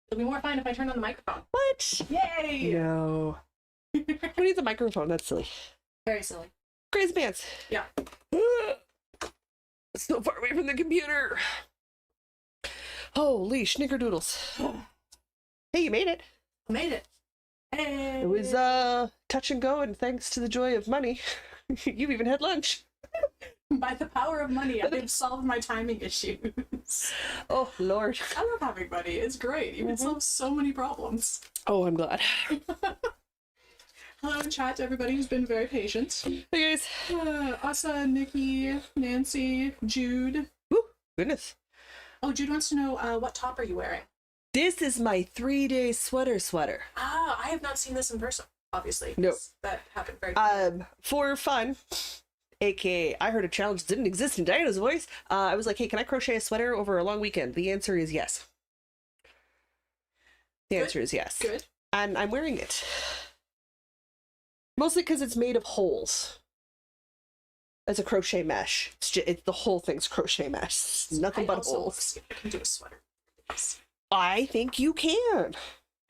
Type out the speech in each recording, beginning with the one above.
It'll be more fun if I turn on the microphone. What? Yay! No. Who needs a microphone? That's silly. Very silly. Crazy pants. Yeah. So far away from the computer. Holy schnickerdoodles. Hey, you made it. I made it. Hey! It was touch and go, and thanks to the joy of money, you even had lunch. By the power of money, I've solved my timing issues. Oh, Lord. I love having money. It's great. You can solve so many problems. Oh, I'm glad. Hello in chat to everybody who's been very patient. Hey, guys. Asa, Nikki, Nancy, Jude. Woo, goodness. Oh, Jude wants to know what top are you wearing? This is my 3-day sweater. Ah, I have not seen this in person, obviously. No. That happened very For fun, aka I heard a challenge that didn't exist in Diana's voice. I was like, hey, can I crochet a sweater over a long weekend? The answer is yes. The answer is yes. Good. And I'm wearing it. Mostly because it's made of holes. It's a crochet mesh. It's the whole thing's crochet mesh. It's nothing but holes. I can do a sweater. I think you can.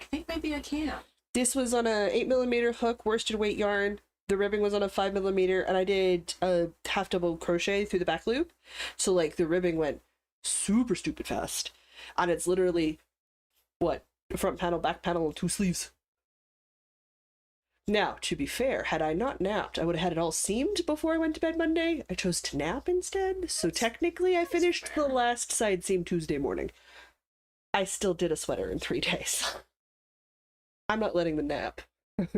I think maybe I can. This was on a 8mm hook, worsted weight yarn. The ribbing was on a 5mm, and I did a half double crochet through the back loop. So like the ribbing went super stupid fast. And it's literally, what, front panel, back panel, and 2 sleeves. Now, to be fair, had I not napped, I would have had it all seamed before I went to bed Monday. I chose to nap instead, so technically I finished the last side seam Tuesday morning. I still did a sweater in 3 days. I'm not letting the nap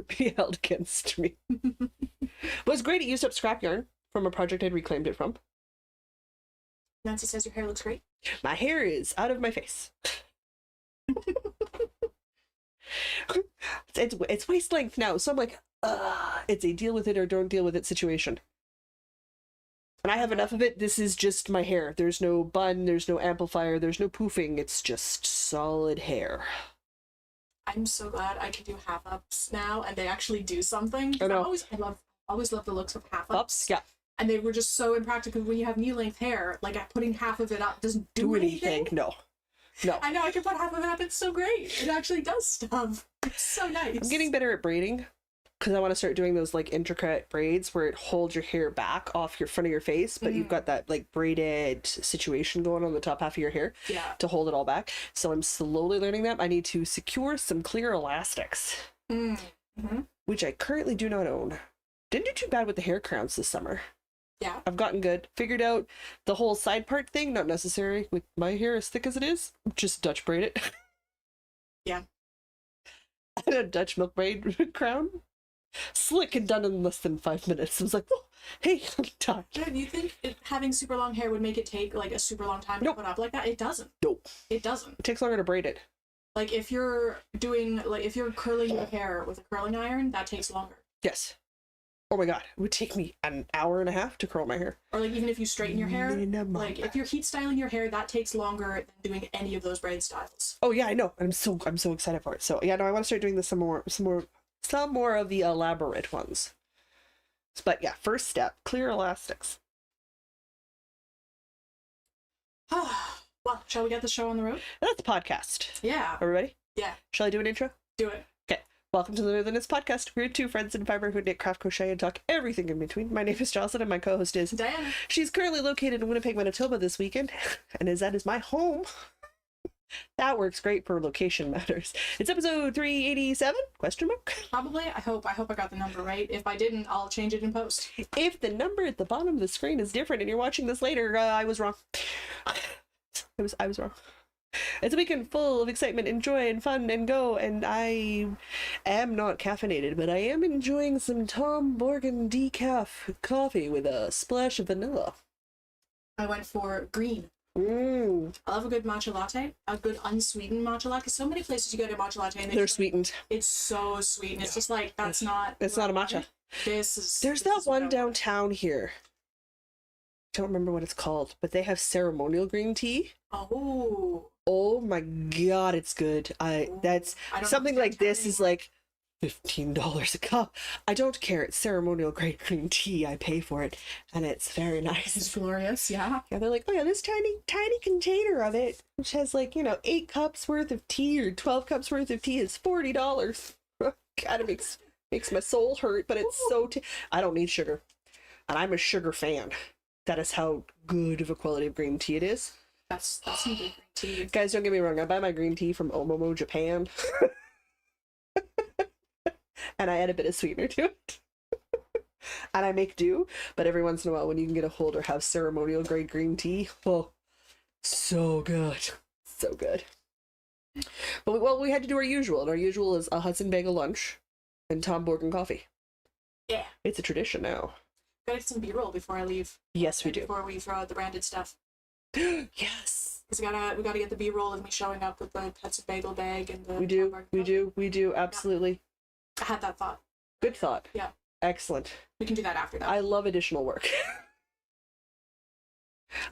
be held against me. It was great. It used up scrap yarn from a project I'd reclaimed it from. Nancy says your hair looks great. My hair is out of my face. It's waist length now, so I'm like, it's a deal with it or don't deal with it situation. And I have enough of it. This is just my hair. There's no bun, there's no amplifier, there's no poofing. It's just solid hair. I'm so glad I can do half ups now, and they actually do something. I know. I always love the looks of half Ups, ups. yeah. And they were just so impractical when you have knee length hair. Like putting half of it up doesn't do anything. No. I know I can put half of it up. It's so great. It actually does stuff. It's so nice. I'm getting better at braiding because I want to start doing those like intricate braids where it holds your hair back off your front of your face, but you've got that like braided situation going on the top half of your hair to hold it all back. So I'm slowly learning that. I need to secure some clear elastics, which I currently do not own. Didn't do too bad with the hair crowns this summer. Yeah. I've gotten good. Figured out the whole side part thing, not necessary with my hair as thick as it is. Just Dutch braid it. Yeah. I had a Dutch milk braid crown. Slick and done in less than 5 minutes. I was like, oh, hey, I'm done. Do you think having super long hair would make it take like a super long time to put up like that? It doesn't. Nope. It doesn't. It takes longer to braid it. Like if you're curling your hair with a curling iron, that takes longer. Yes. Oh my god, it would take me an hour and a half to curl my hair. Or like even if you straighten your hair, Minimum. like if you're heat styling your hair, that takes longer than doing any of those braid styles. Oh yeah, I know. I'm so excited for it. So yeah, no, I want to start doing this some more of the elaborate ones. But yeah, first step, clear elastics. Well, shall we get the show on the road? That's a podcast. Yeah. Are we ready? Yeah. Shall I do an intro? Do it. Okay. Welcome to the Northerners Podcast. We're 2 friends in fiber who knit, craft, crochet, and talk everything in between. My name is Jocelyn, and my co-host is Diana. She's currently located in Winnipeg, Manitoba this weekend, and that is my home. That works great for location matters. It's episode 387? Question mark? Probably. I hope I got the number right. If I didn't, I'll change it in post. If the number at the bottom of the screen is different and you're watching this later, I was wrong. I was wrong. It's a weekend full of excitement and joy and fun and go, and I am not caffeinated, but I am enjoying some Tom Morgan decaf coffee with a splash of vanilla. I went for green. I love a good matcha latte, a good unsweetened matcha latte. Because so many places you go to matcha latte and they're sweetened. It's so sweet, and it's just like It's not a matcha. There's that one downtown here. Don't remember what it's called, but they have ceremonial green tea. Oh my god, it's good. That's something like this is like $15 a cup. I don't care. It's ceremonial grade green tea. I pay for it, and it's very nice. It's glorious, yeah. Yeah, they're like, oh yeah, this tiny container of it, which has like 8 cups worth of tea or 12 cups worth of tea, is $40. God, it makes my soul hurt, but it's so. I don't need sugar, and I'm a sugar fan. That is how good of a quality of green tea it is. That's some good green tea. Guys, don't get me wrong. I buy my green tea from Omomo, Japan. And I add a bit of sweetener to it. And I make do, but every once in a while when you can get a hold or have ceremonial grade green tea, oh, so good. So good. But well, we had to do our usual, and our usual is a Hudson bagel lunch and Tom Morgan coffee. Yeah. It's a tradition now. Gotta get some B-roll before I leave. Yes, we do. Before we throw out the branded stuff. Yes. Because we gotta get the B-roll of me showing up with the Hudson bagel bag and the We do, absolutely. Yeah. I had that thought. Good thought. Yeah. Excellent. We can do that after that. I love additional work.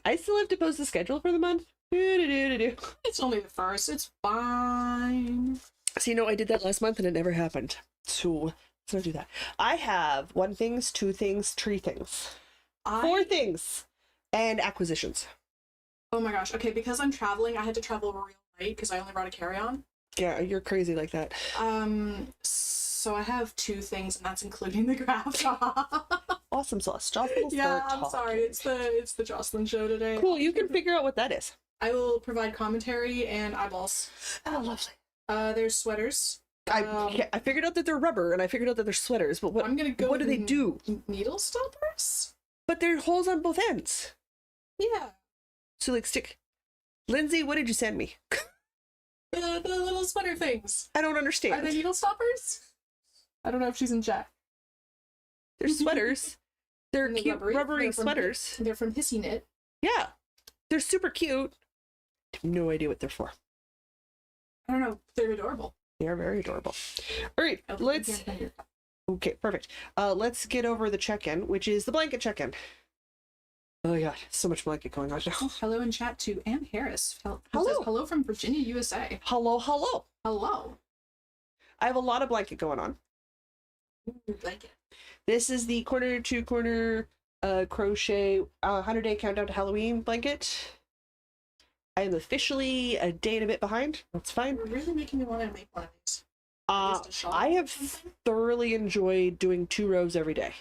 I still have to post the schedule for the month. It's only the first. It's fine. So, I did that last month and it never happened. So, let's not do that. I have 1 things, 2 things, 3 things. 4 things. And acquisitions. Oh my gosh. Okay, because I'm traveling, I had to travel real light because I only brought a carry-on. Yeah, you're crazy like that. So I have 2 things, and that's including the graph top. Awesome sauce. Jocelyn. Yeah, I'm sorry. It's the Jocelyn show today. Cool. You can figure out what that is. I will provide commentary and eyeballs. Oh, lovely. There's sweaters. I figured out that they're rubber, and I figured out that they're sweaters. But what do they do? Needle stoppers. But they're holes on both ends. Yeah. So stick. Lindsay, what did you send me? The little sweater things. I don't understand. Are they needle stoppers? I don't know if she's in chat. They're sweaters. They're cute rubbery sweaters. They're from Hissy Knit. Yeah. They're super cute. I have no idea what they're for. I don't know. They're adorable. They are very adorable. All right, let's... Okay, perfect. Let's get over the check-in, which is the blanket check-in. Oh my god, so much blanket going on now. Oh, hello in chat to Ann Harris. Hello. Says, hello from Virginia, USA. Hello, hello. Hello. I have a lot of blanket going on. Ooh, blanket. This is the corner to corner crochet 100-day countdown to Halloween blanket. I am officially a day and a bit behind. That's fine. You're really making me want to make one of these. I have thoroughly enjoyed doing 2 rows every day.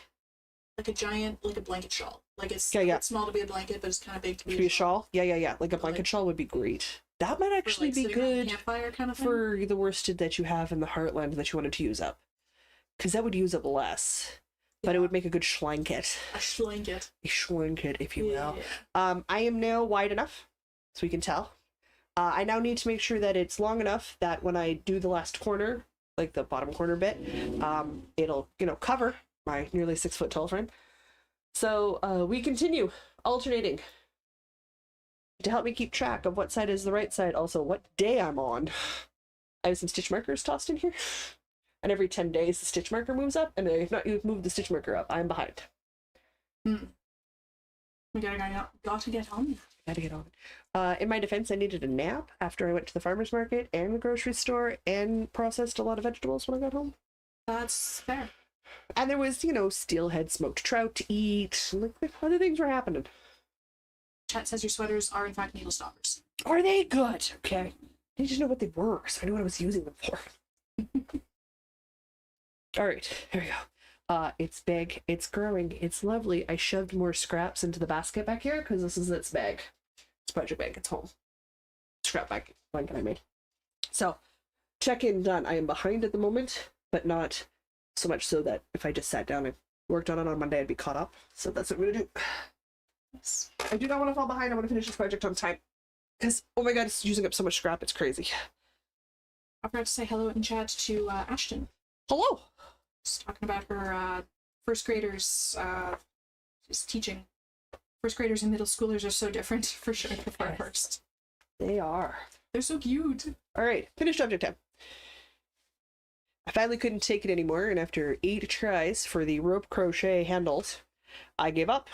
Like a blanket shawl. Like it's small to be a blanket, but it's kind of big to be a shawl. Yeah. Like a blanket shawl would be great. That might actually be good kind of for the worsted that you have in the Heartland that you wanted to use up. Because that would use up less. But it would make a good schlanket. A schlanket. A schlanket, if you will. I am now wide enough, so we can tell. I now need to make sure that it's long enough that when I do the last corner, like the bottom corner bit, it'll, cover my nearly 6 foot tall frame. So we continue alternating to help me keep track of what side is the right side, also what day I'm on. I have some stitch markers tossed in here, and every 10 days the stitch marker moves up, and if not, you move the stitch marker up, I'm behind. We gotta get on. Gotta get on. In my defense, I needed a nap after I went to the farmer's market and the grocery store and processed a lot of vegetables when I got home. That's fair. And there was, steelhead smoked trout to eat. Like, other things were happening. Chat says your sweaters are in fact needle stoppers. Are they good? Okay. I need to know what they were, so I knew what I was using them for. All right, here we go. It's big, it's growing, it's lovely. I shoved more scraps into the basket back here because this is its bag. It's project bag, it's home. Scrap blanket I made. So, check-in done. I am behind at the moment, but not so much so that if I just sat down and worked on it on Monday, I'd be caught up. So that's what I'm gonna do. Yes. I do not want to fall behind. I want to finish this project on time. Because, oh my god, it's using up so much scrap, it's crazy. I forgot to say hello in chat to Ashton. Hello! Just talking about her first graders, just teaching. First graders and middle schoolers are so different, for sure, before first. They are. They're so cute. Alright, finished object time. I finally couldn't take it anymore, and after 8 tries for the rope crochet handles, I gave up.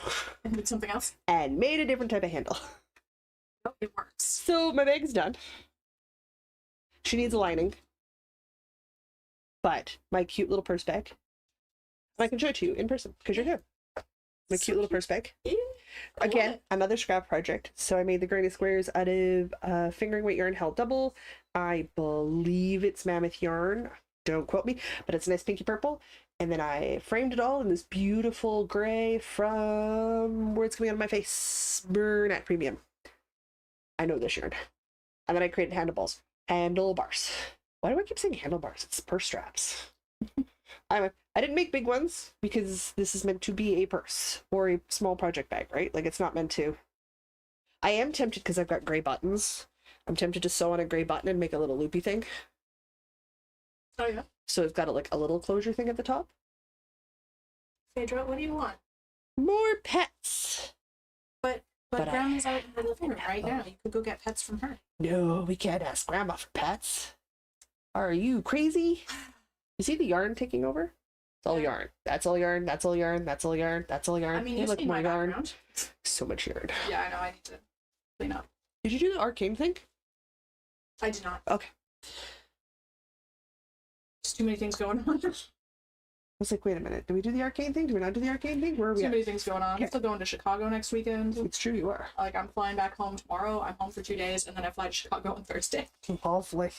And did something else? And made a different type of handle. Oh, it works. So my bag's done. She needs a lining. but my cute little purse bag. And I can show it to you in person because you're here. My cute little purse bag. Again, another scrap project. So I made the granny squares out of fingering weight yarn held double. I believe it's mammoth yarn. Don't quote me, but it's a nice pinky purple. And then I framed it all in this beautiful gray from where it's coming out of my face. Bernat Premium. I know this yarn. And then I created handlebars. Handlebars. Why do I keep saying handlebars? It's purse straps. I didn't make big ones because this is meant to be a purse or a small project bag, right? Like it's not meant to. I am tempted because I've got gray buttons. I'm tempted to sew on a gray button and make a little loopy thing. Oh yeah. So it's got a little closure thing at the top. Phaedra, what do you want? More pets. But Grandma's out in the living room right now. You could go get pets from her. No, we can't ask Grandma for pets. Are you crazy? You see the yarn taking over? It's all yarn. That's all yarn. That's all yarn. That's all yarn. That's all yarn. I mean, hey, you look, see more my yarn. background. So much yarn. Yeah, I know. I need to clean up. Did you do the arcane thing? I did not. Okay. There's too many things going on. I was like, wait a minute. Did we do the arcane thing? Did we not do the arcane thing? Where are we Too at? many things going on. I'm still going to Chicago next weekend. It's true, you are. Like, I'm flying back home tomorrow. I'm home for 2 days, and then I fly to Chicago on Thursday. Lovely.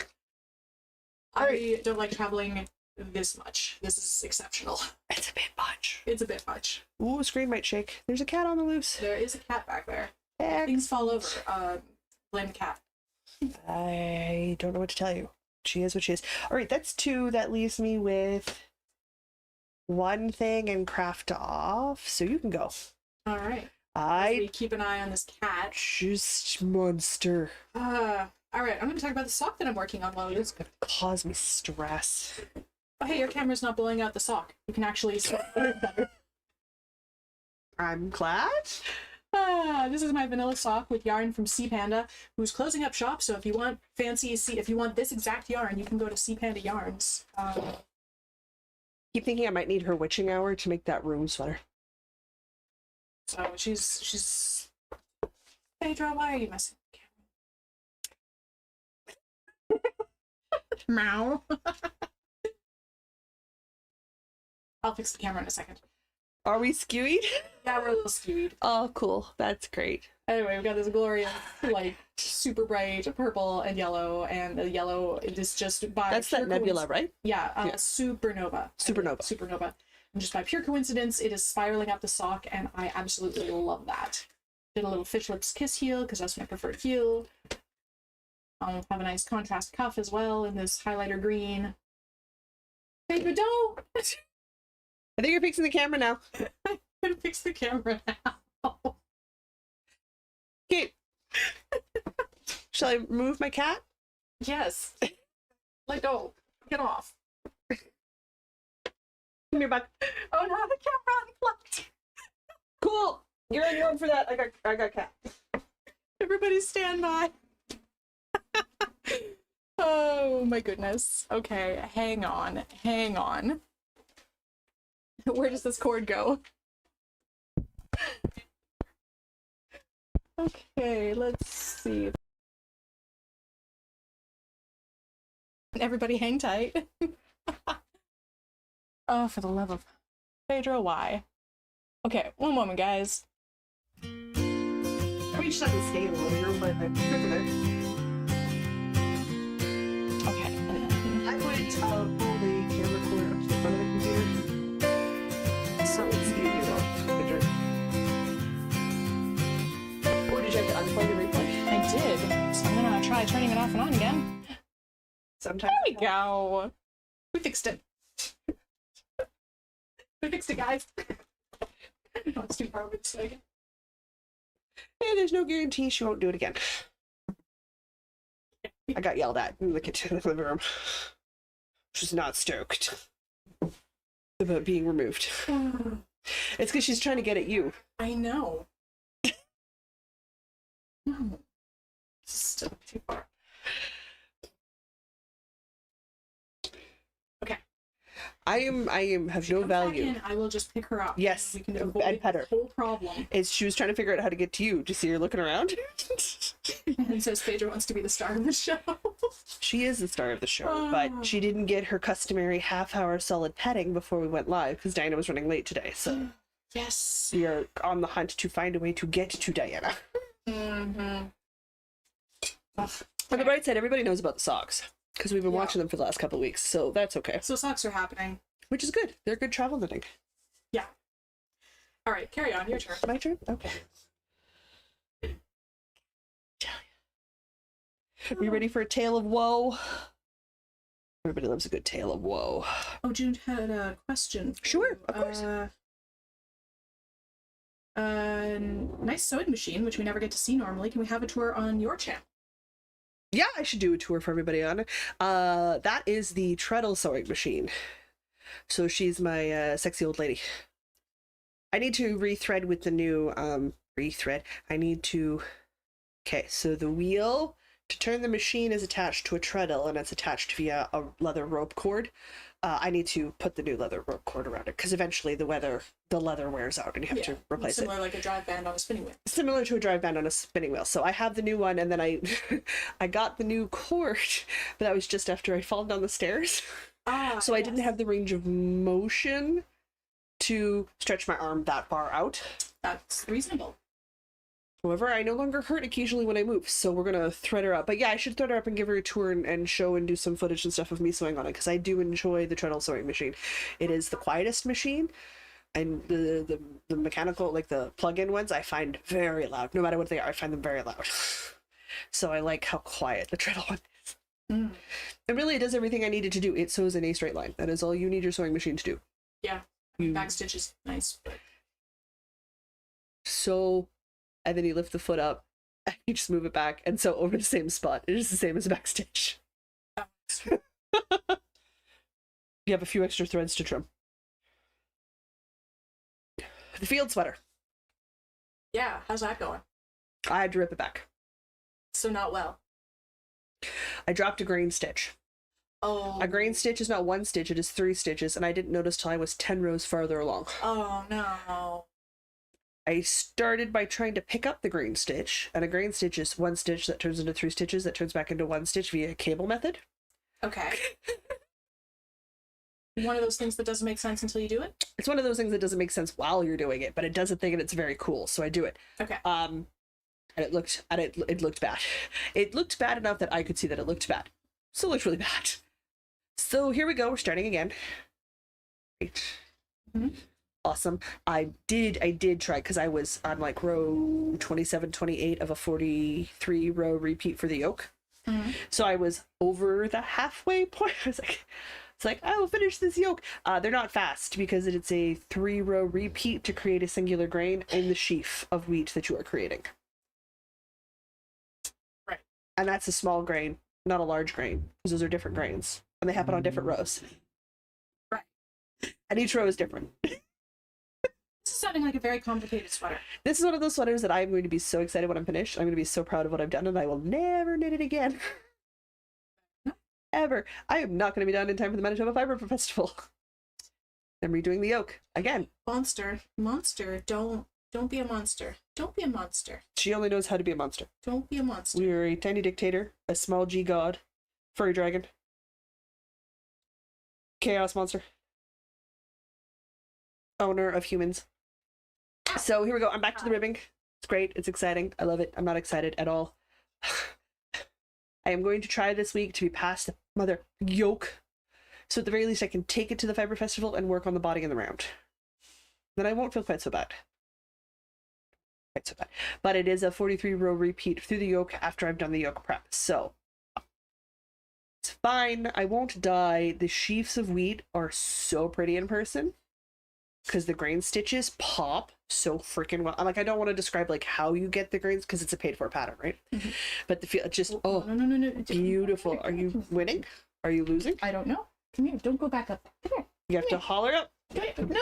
I don't like traveling this much. This is exceptional. It's a bit much. It's a bit much. Ooh, screen might shake. There's a cat on the loose. There is a cat back there. Heck. Things fall over. Blame the cat. I don't know what to tell you. She is what she is. All right, that's 2. That leaves me with 1 thing and craft off. So you can go. All right. I We keep an eye on this cat. just monster. All right. I'm going to talk about the sock that I'm working on while you're. It's gonna cause me stress. Oh, hey, your camera's not blowing out the sock. You can actually see it better. I'm glad. This is my vanilla sock with yarn from Sea Panda, who's closing up shop. So if you want if you want this exact yarn, you can go to Sea Panda Yarns. Keep thinking I might need her witching hour to make that room sweater. So she's. Phaedra, why are you messing with the camera? Meow. I'll fix the camera in a second. Are we skewied? Yeah, we're a little skewed. Oh, cool. That's great. Anyway, we've got this glorious, like, super bright purple and yellow, and the yellow is just by That's that nebula, right? Yeah, Yeah. Supernova. Supernova. And just by pure coincidence, it is spiraling up the sock, and I absolutely love that. Did a little fish lips kiss heel, because that's my preferred heel. Have a nice contrast cuff as well in this highlighter green. Phaedra, don't! I think you're fixing the camera now. I'm gonna fix the camera now. Okay. Shall I move my cat? Yes. Let go. Get off. Come here, bud. Oh no, the camera unplugged. Cool. You're on your own for that. I got cat. Everybody stand by. Oh my goodness. Okay, hang on. Where does this cord go? Okay, let's see. Everybody hang tight. Oh, for the love of Phaedra, why? Okay, one moment, guys. We just have to stay in the living room, but good for there. Okay. I would pull the camera cord up to the front of the computer. So it's easy to picture. Or did you have to unplug and replug? I did. So I'm gonna try turning it off and on again. Sometimes. There we go. We fixed it. We fixed it, guys. Oh, it's too far away to say again. Yeah, there's no guarantee she won't do it again. I got yelled at in the kitchen, the living room. She's not stoked about being removed. It's because she's trying to get at you. I know. No. It's still too far. Okay. I have no value. I will just pick her up. Yes, We can and avoid pet her. the whole problem. She was trying to figure out how to get to you. Do you see her looking around? And says Phaedra wants to be the star of the show. She is the star of the show, but she didn't get her customary half-hour solid petting before we went live because Diana was running late today. So yes, we are on the hunt to find a way to get to Diana. Mm-hmm. On the bright side, everybody knows about the socks because we've been watching them for the last couple of weeks, so that's okay. So socks are happening. Which is good. They're good travel knitting. Yeah. All right, carry on. Your turn. My turn? Okay. Are you ready for a tale of woe? Everybody loves a good tale of woe. Oh, June had a question. Sure, of course. Nice sewing machine, which we never get to see normally. Can we have a tour on your channel? Yeah, I should do a tour for everybody on it. That is the Treadle sewing machine. So she's my sexy old lady. I need to rethread with the new rethread. I need to... Okay, so the wheel to turn the machine is attached to a treadle and it's attached via a leather rope cord. I need to put the new leather rope cord around it because eventually the leather wears out and you have to replace similar like a drive band on a spinning wheel. Similar to a drive band on a spinning wheel. So I have the new one and then I I got the new cord, but that was just after I'd fallen down the stairs. So I didn't have the range of motion to stretch my arm that far out. That's reasonable. However, I no longer hurt occasionally when I move, so we're gonna thread her up. But yeah, I should thread her up and give her a tour and show and do some footage and stuff of me sewing on it, because I do enjoy the treadle sewing machine. It is the quietest machine, and the mechanical, like the plug-in ones, I find very loud. No matter what they are, I find them very loud. So I like how quiet the treadle one is. And really, it does everything I needed to do. It sews in a straight line. That is all you need your sewing machine to do. Yeah, backstitch is nice. So... And then you lift the foot up, and you just move it back, and sew over the same spot. It is the same as a backstitch. You have a few extra threads to trim. The field sweater. Yeah, how's that going? I had to rip it back. So not well. I dropped a grain stitch. Oh. A grain stitch is not one stitch, it is 3 stitches, and I didn't notice till I was 10 rows farther along. Oh no. I started by trying to pick up the grain stitch, and a grain stitch is 1 stitch that turns into 3 stitches that turns back into 1 stitch via a cable method. Okay. One of those things that doesn't make sense until you do it? It's one of those things that doesn't make sense while you're doing it, but it does a thing and it's very cool, so I do it. Okay. And it looked bad. It looked bad enough that I could see that it looked bad. Still looked really bad. So here we go, we're starting again. Right. Mm-hmm. Awesome. I did try, because I was on like row 27, 28 of a 43 row repeat for the yoke. Mm-hmm. So I was over the halfway point. I was like, I will finish this yoke. They're not fast because it's a 3 row repeat to create a singular grain in the sheaf of wheat that you are creating. Right. And that's a small grain, not a large grain, because those are different grains. And they happen on different rows. Right. And each row is different. This is sounding like a very complicated sweater. This is one of those sweaters that I'm going to be so excited when I'm finished. I'm going to be so proud of what I've done, and I will never knit it again. Ever. I am not going to be done in time for the Manitoba Fiber Festival. I'm redoing the yoke again. Monster, don't be a monster. Don't be a monster. She only knows how to be a monster. Don't be a monster. We are a tiny dictator, a small G god, furry dragon, chaos monster, owner of humans. So here we go. I'm back to the ribbing. It's great. It's exciting. I love it. I'm not excited at all. I am going to try this week to be past the mother yoke. So at the very least, I can take it to the Fiber Festival and work on the body and the round. Then I won't feel quite so bad. But it is a 43 row repeat through the yoke after I've done the yoke prep. So it's fine. I won't die. The sheafs of wheat are so pretty in person, because the grain stitches pop so freaking well. Like, I don't want to describe like how you get the grains because it's a paid for pattern, right? Mm-hmm. But the feel just no, beautiful. Are you winning? Are you losing? I don't know. Come here. Don't go back up. Come here. You have to holler up. No.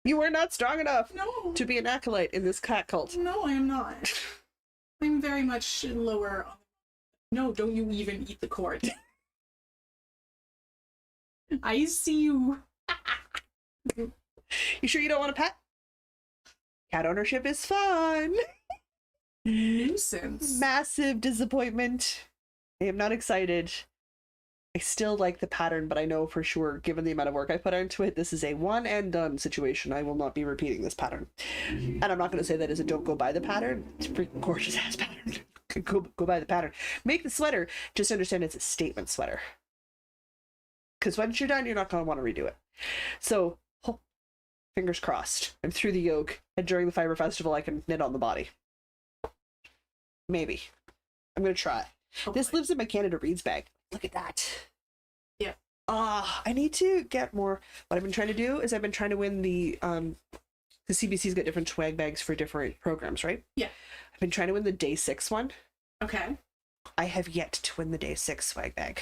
You are not strong enough. No. To be an acolyte in this cat cult. No, I am not. I'm very much lower. No, don't you even eat the cord. I see you. You sure you don't want a pet? Cat ownership is fun. nuisance. Massive disappointment. I am not excited. I still like the pattern, but I know for sure, given the amount of work I put into it, this is a one and done situation. I will not be repeating this pattern. And I'm not going to say that as a don't go buy the pattern. It's a freaking gorgeous ass pattern. Go buy the pattern. Make the sweater. Just understand it's a statement sweater. Because once you're done, you're not going to want to redo it. So, fingers crossed. I'm through the yoke, and during the Fiber Festival, I can knit on the body. Maybe. I'm going to try. Hopefully. This lives in my Canada Reads bag. Look at that. Yeah. I need to get more. What I've been trying to do is I've been trying to win the CBC's got different swag bags for different programs, right? Yeah. I've been trying to win the day 6 one. Okay. I have yet to win the day 6 swag bag.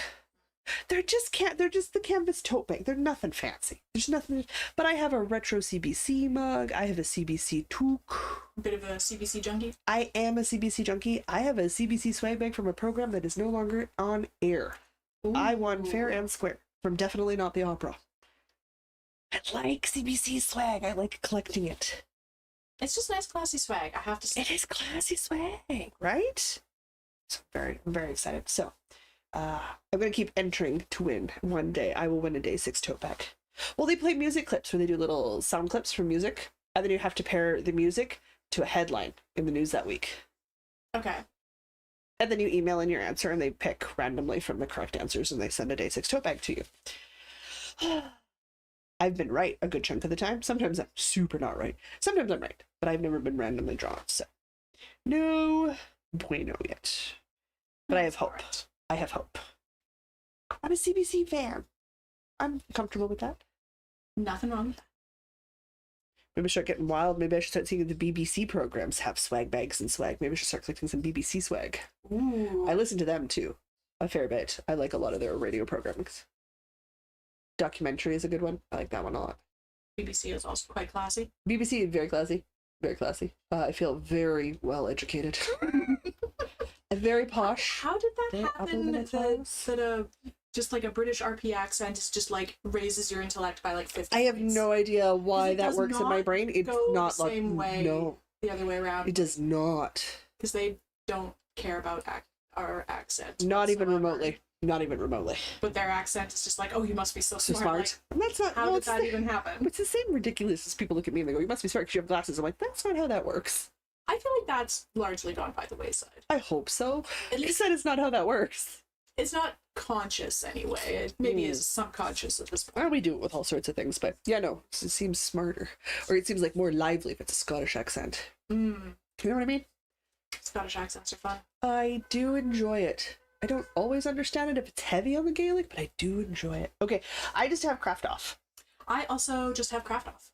They're just the canvas tote bag. They're nothing fancy. There's nothing, but I have a retro CBC mug. I have a CBC toque. A bit of a CBC junkie. I am a CBC junkie. I have a CBC swag bag from a program that is no longer on air. Ooh. I won fair and square from Definitely Not the Opera. I like CBC swag. I like collecting it. It's just nice, classy swag, I have to say. It is classy swag, right? So I'm very excited. So, I'm gonna keep entering to win. One day, I will win a day 6 tote bag. Well, they play music clips where they do little sound clips from music, and then you have to pair the music to a headline in the news that week. Okay. And then you email in your answer, and they pick randomly from the correct answers, and they send a day 6 tote bag to you. I've been right a good chunk of the time. Sometimes I'm super not right. Sometimes I'm right, but I've never been randomly drawn. So, no bueno yet. But I have hope. Alright. I have hope. I'm a CBC fan. I'm comfortable with that. Nothing wrong with that. Maybe I start getting wild. Maybe I should start seeing the BBC programs have swag bags and swag. Maybe I should start collecting some BBC swag. Ooh. I listen to them too, a fair bit. I like a lot of their radio programs. Documentary is a good one. I like that one a lot. BBC is also quite classy. BBC is very classy. Very classy. I feel very well educated. And very posh. How did that They're upper happen? middle class. That just like a British RP accent is just like raises your intellect by like 50 I have points. no idea why it that does works in my not brain. It's go not the like same way no, the other way around. it does not. Because they don't care about our accent. Not even whatsoever. remotely. Not even remotely. But their accent is just like, oh, you must be so So smart. smart. Like, And that's not. how well, did it's that the- even happen? It's the same ridiculous as people look at me and they go, "You must be smart because you have glasses." I'm like, that's not how that works. I feel like that's largely gone by the wayside. I hope so. At You least said it's not how that works. it's not conscious anyway. It maybe is subconscious at this point. Well, we do it with all sorts of things, but yeah, no, it seems smarter, or it seems like more lively if it's a Scottish accent. Mm. You know what I mean? Scottish accents are fun. I do enjoy it. I don't always understand it if it's heavy on the Gaelic, but I do enjoy it. Okay, I just have craft off. I also just have craft off.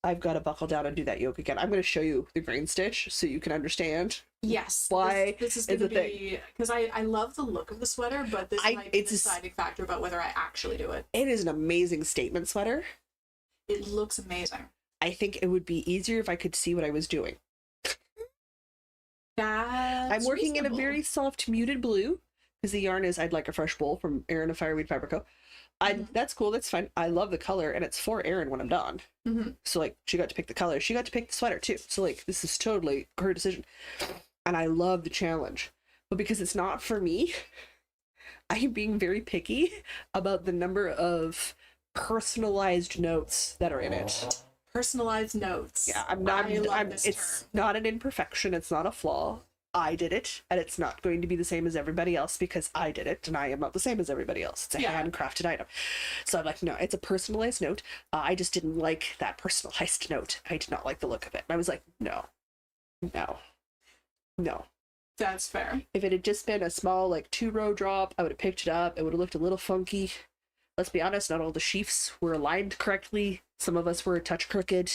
I've got to buckle down and do that yoke again. I'm going to show you the grain stitch so you can understand. Yes. Why this is is going to a be because I love the look of the sweater, but this might be the deciding factor about whether I actually do it. It is an amazing statement sweater. It looks amazing. I think it would be easier if I could see what I was doing. I'm working in a very soft muted blue because the yarn is I'd Like a Fresh Bowl from Erin of Fireweed Fabric Co. That's cool. That's fine. I love the color, and it's for Erin when I'm done. Mm-hmm. So like, she got to pick the color. She got to pick the sweater too. So like, this is totally her decision, and I love the challenge. But because it's not for me, I am being very picky about the number of personalized notes that are in it. Personalized notes. Yeah, I'm not. I love this It's term. not an imperfection. It's not a flaw. I did it, and it's not going to be the same as everybody else because I did it, and I am not the same as everybody else. It's a handcrafted item. So I'm like, no, it's a personalized note. I just didn't like that personalized note. I did not like the look of it. And I was like, no. That's fair. If it had just been a small, like, 2-row drop, I would have picked it up. It would have looked a little funky. Let's be honest, not all the sheafs were aligned correctly. Some of us were a touch crooked.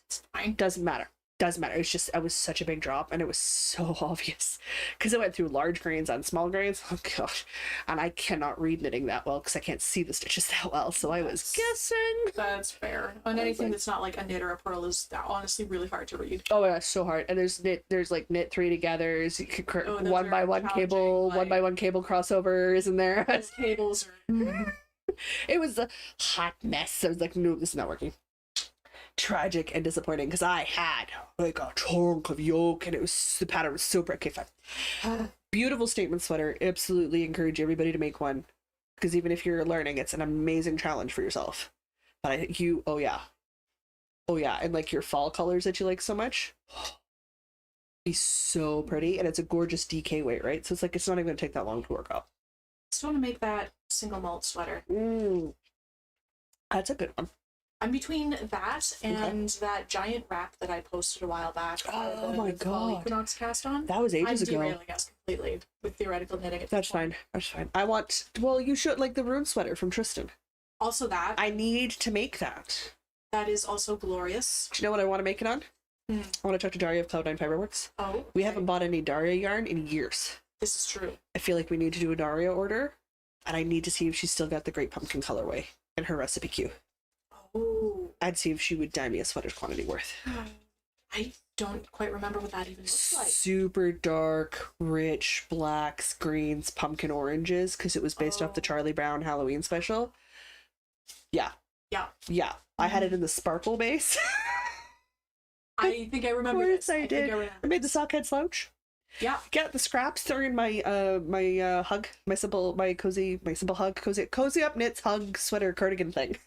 It's fine. Doesn't matter. It's just, it was such a big drop, and it was so obvious because it went through large grains on small grains. Oh gosh, and I cannot read knitting that well because I can't see the stitches that well. So I was guessing. That's fair. And anything that's not like a knit or a purl is honestly really hard to read. Oh my gosh, so hard. And there's like knit 3 togethers. You could those one are by one challenging, cable, like- one by one cable crossovers in there. Those cables are. It was a hot mess. I was like, no, this is not working. tragic and disappointing because I had like a chunk of yoke and it was the pattern was so bright. Okay, fine. Beautiful statement sweater. Absolutely encourage everybody to make one because even if you're learning, it's an amazing challenge for yourself. But oh yeah, and like your fall colors that you like so much, be so pretty, and it's a gorgeous DK weight, right? So it's like it's not even gonna take that long to work up. I just want to make that single malt sweater. That's a good one. I'm between that and that giant wrap that I posted a while back. Oh my god! Equinox cast on. That was ages ago. I'm derailing us completely with theoretical knitting. That's fine. That's fine. I want. Well, you should like the rune sweater from Tristan. Also that. I need to make that. That is also glorious. Do you know what I want to make it on? I want to talk to Daria of Cloud9 Fiberworks. Oh. Okay. We haven't bought any Daria yarn in years. This is true. I feel like we need to do a Daria order, and I need to see if she's still got the Great Pumpkin colorway in her recipe queue. Oh. I'd see if she would dye me a sweater's quantity worth. I don't quite remember what that even looks like. Super dark, rich blacks, greens, pumpkin oranges, because it was based off the Charlie Brown Halloween special. Yeah. I had it in the sparkle base. I think I remember. Of course this. I did. I made the sockhead slouch. Yeah. Get the scraps. They're in my hug, my simple hug, cozy up knits hug sweater cardigan thing.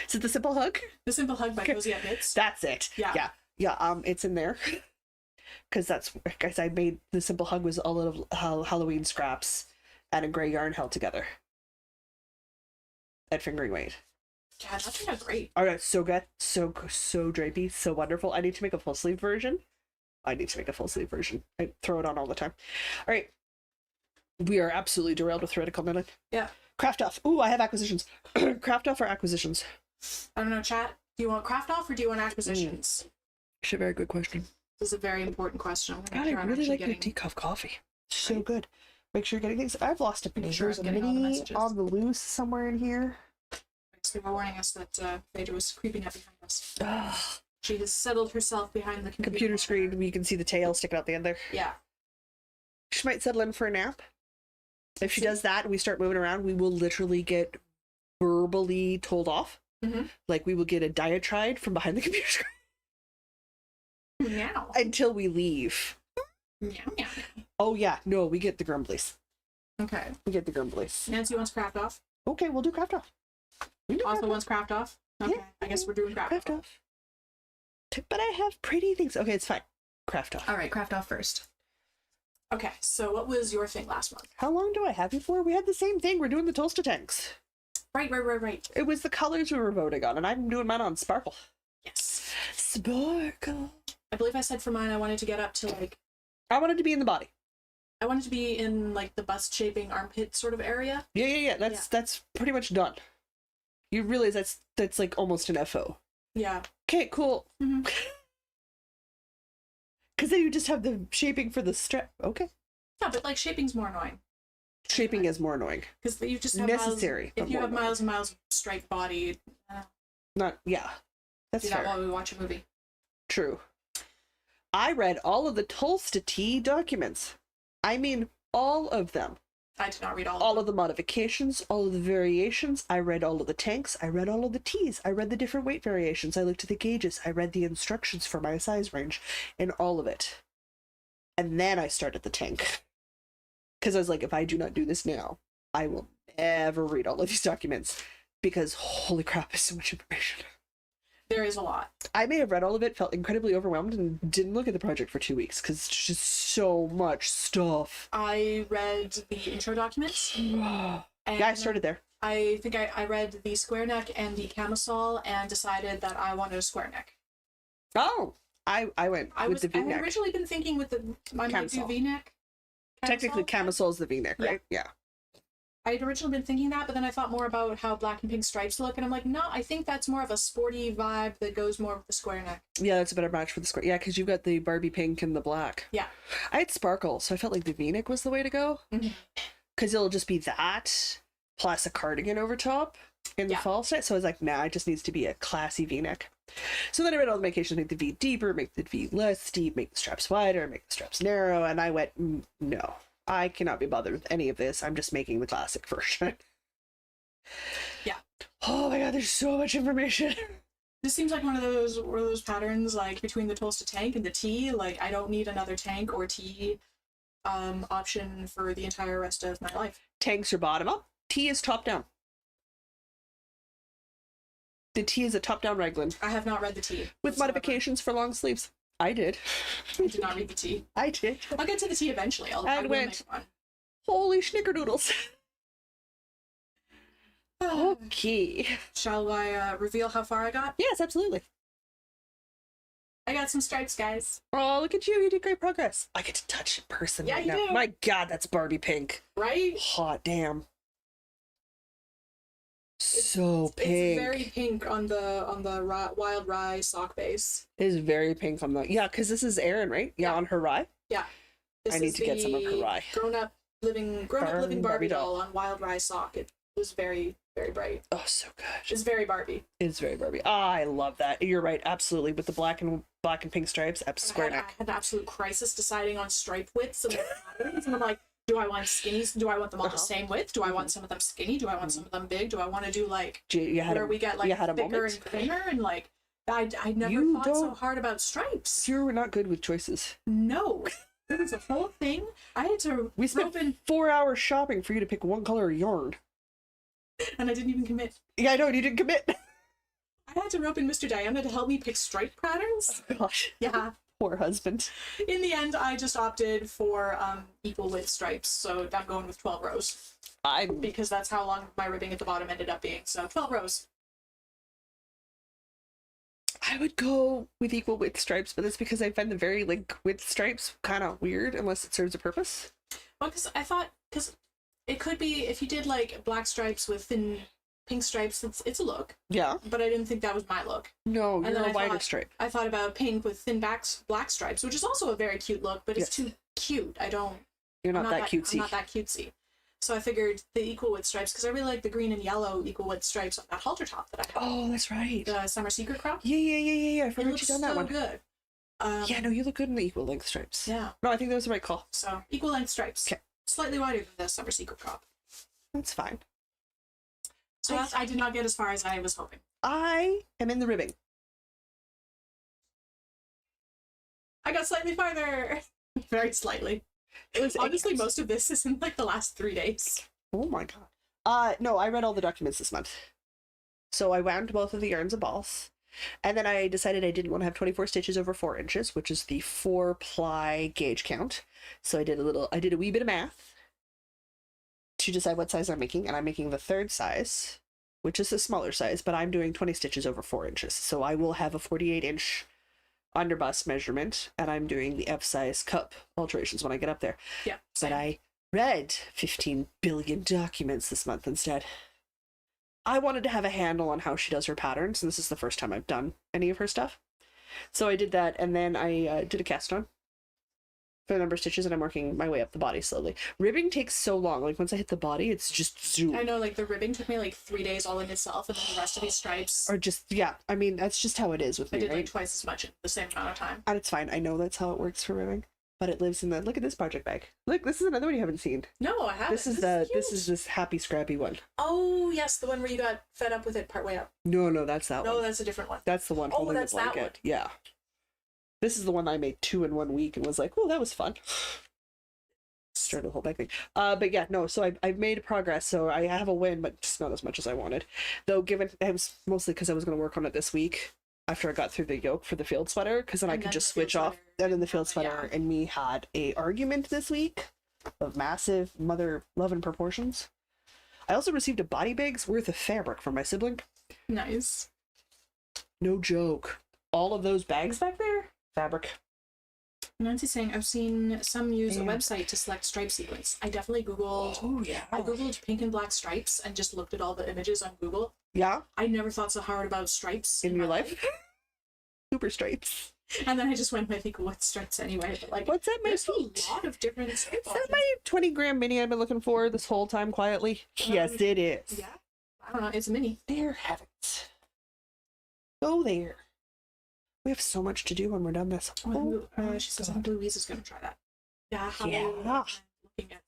Is it the simple hug? The simple hug by Cozy Up Knits. That's it. Yeah. It's in there. Because that's, guys, I made the simple hug was all of Halloween scraps and a gray yarn held together at fingering weight. Yeah, that turned out great. All right, so good, so drapey, so wonderful. I need to make a full sleeve version. I throw it on all the time. All right, we are absolutely derailed with theoretical knitting. Yeah. Craft off. Ooh, I have acquisitions. Craft off or acquisitions? I don't know, chat. Do you want craft off or do you want acquisitions? It's a very good question. This is a very important question. God, I really like your decaf coffee. So right. Good. Make sure you're getting things. I've lost a picture of a mini on the loose somewhere in here. They were warning us that Phaedra was creeping up behind us. She has settled herself behind the computer screen. We can see the tail sticking out the end there. Yeah. She might settle in for a nap. If she does that and we start moving around, we will literally get verbally told off. Mm-hmm. Like we will get a diatribe from behind the computer screen. Meow. Until we leave. Meow, meow. Oh yeah, no, we get the grumblies. Okay. We get the grumblies. Nancy wants craft off. Okay, we'll do craft off. Also wants craft off. Okay, yeah. I guess we're doing craft off. But I have pretty things. Okay, it's fine. Craft off. All right, craft off first. Okay, so what was your thing last month? How long do I have you for? We had the same thing. We're doing the Toaster tanks. Right. It was the colors we were voting on, and I'm doing mine on Sparkle. Yes. Sparkle. I believe I said for mine I wanted to get up to like... I wanted to be in the body. I wanted to be in like the bust shaping armpit sort of area. Yeah. That's pretty much done. You realize that's like almost an FO. Yeah. Okay, cool. Mm-hmm. Because then you just have the shaping for the strap. Okay. Yeah, but like shaping's more annoying. Shaping is more annoying. Because you just have necessary. If you have miles and miles of striped body. Not, yeah. That's do fair. that while we watch a movie. True. I read all of the Tolsta T documents. I mean, all of them. I did not read all of the modifications, all of the variations. I read all of the tanks. I read all of the T's. I read the different weight variations. I looked at the gauges. I read the instructions for my size range and all of it. And then I started the tank. Because I was like, if I do not do this now, I will never read all of these documents. Because holy crap, there's so much information. There is a lot. I may have read all of it, felt incredibly overwhelmed, and didn't look at the project for 2 weeks because it's just so much stuff. I read the intro documents. Yeah, I started there. I think I read the square neck and the camisole and decided that I wanted a square neck. Oh, I went with the V-neck. I had originally been thinking with the I might do V-neck. Technically, camisole is the V-neck, right? Yeah. I had originally been thinking that, but then I thought more about how black and pink stripes look, and I'm like, no, I think that's more of a sporty vibe that goes more with the square neck. Yeah, that's a better match for the square. Yeah, because you've got the Barbie pink and the black. Yeah. I had sparkle, so I felt like the V-neck was the way to go. Because it'll just be that, plus a cardigan over top in the fall set. So I was like, nah, it just needs to be a classy V-neck. So then I read all the medications, make the V deeper, make the V less deep, make the straps wider, make the straps narrow, and I went, no. I cannot be bothered with any of this. I'm just making the classic version. Yeah. Oh my god, there's so much information. This seems like one of those patterns, like between the Tulsa tank and the T. Like, I don't need another tank or T option for the entire rest of my life. Tanks are bottom up. T is top down. The T is a top down raglan. I have not read the T. With modifications for long sleeves. I did. I did not read the T. I did. I'll get to the T eventually. I will make one. Holy schnickerdoodles. Okay. Shall I reveal how far I got? Yes, absolutely. I got some stripes, guys. Oh, look at you. You did great progress. I get to touch in person right now. Do. My God, that's Barbie pink. Right? Hot damn. So pink. It's very pink on the wild rye sock base. It is very pink on the... Yeah, because this is Erin, right? Yeah, on her rye? Yeah. I need to get some of her rye. Grown up living Barbie doll on wild rye sock. It was very, very bright. Oh, so good. It's very Barbie. It's very Barbie. Oh, I love that. You're right, absolutely. With the black and pink stripes, square neck. I had an absolute crisis deciding on stripe widths and patterns, and I'm like, do I want skinnies? Do I want them all the same width? Do I want some of them skinny? Do I want some of them big? Do I want to do like where we get like thicker and thinner? And like, I never thought so hard about stripes. You were not good with choices. No. It was a whole thing. I had to. We spent 4 hours shopping for you to pick one color of yarn. And I didn't even commit. Yeah, I know, you didn't commit. I had to rope in Mr. Diana to help me pick stripe patterns. Oh, gosh. Yeah. Poor husband. In the end, I just opted for equal width stripes, so I'm going with 12 rows. Because that's how long my ribbing at the bottom ended up being, so 12 rows. I would go with equal width stripes, but that's because I find the very width stripes kind of weird unless it serves a purpose. Well, because it could be if you did like black stripes with thin pink stripes, it's a look. Yeah. But I didn't think that was my look. No, you're a wider stripe. I thought about pink with thin black stripes, which is also a very cute look, but it's too cute. You're not that cutesy. I'm not that cutesy. So I figured the equal width stripes, because I really like the green and yellow equal width stripes on that halter top that I have. Oh, that's right. The Summer Secret crop. Yeah. I forgot you done that one. Good. Yeah, no, you look good in the equal length stripes. Yeah. No, I think that was the right call. So equal length stripes. Okay. Slightly wider than the Summer Secret crop. That's fine. So I did not get as far as I was hoping. I am in the ribbing. I got slightly farther. Very slightly. It was honestly most of this is in like the last 3 days. Oh my God. No, I read all the documents this month. So I wound both of the yarns and balls. And then I decided I didn't want to have 24 stitches over 4 inches, which is the 4-ply gauge count. So I did a wee bit of math to decide what size I'm making, and I'm making the 3rd size, which is a smaller size, but I'm doing 20 stitches over 4 inches. So I will have a 48-inch underbust measurement, and I'm doing the F-size cup alterations when I get up there. Yeah. But I read 15 billion documents this month instead. I wanted to have a handle on how she does her patterns, and this is the first time I've done any of her stuff. So I did that, and then I did a cast on for the number of stitches, and I'm working my way up the body slowly. Ribbing takes so long. Like, once I hit the body, it's just zoom. I know, like, the ribbing took me, like, 3 days all in itself, and then the rest of these stripes... Or just, yeah. I mean, that's just how it is with me, I did, right? like, twice as much in the same amount of time. And it's fine. I know that's how it works for ribbing. But it lives in the... Look at this project bag. Look, this is another one you haven't seen. No, I haven't. This is this happy, scrappy one. Oh, yes, the one where you got fed up with it partway up. No, that's that one. No, that's a different one. That's the one holding the blanket. That one. Yeah. This is the one I made 2 in 1 week and was like, oh, that was fun. Started the whole bag thing. But yeah, no, so I've made progress, so I have a win, but just not as much as I wanted. Though, given it was mostly because I was going to work on it this week after I got through the yoke for the field sweater, because then I could just switch off. And then the field sweater and me had a argument this week of massive mother love and proportions. I also received a body bag's worth of fabric from my sibling. Nice. No joke. All of those bags back there, fabric. Nancy's saying, I've seen some use a website to select stripe sequence. I definitely Googled... Oh, yeah. I Googled pink and black stripes and just looked at all the images on Google. Yeah? I never thought so hard about stripes. In your life? Super stripes. And then I just went with equal width stripes anyway. But like, what's that, my there's feet? A lot of different stripes. Is that my 20-gram mini I've been looking for this whole time quietly? Yes, it is. Yeah. I don't know. It's a mini. Dear heavens. Go there. We have so much to do when we're done this. She says Louise is going to try that. Yeah. Looking at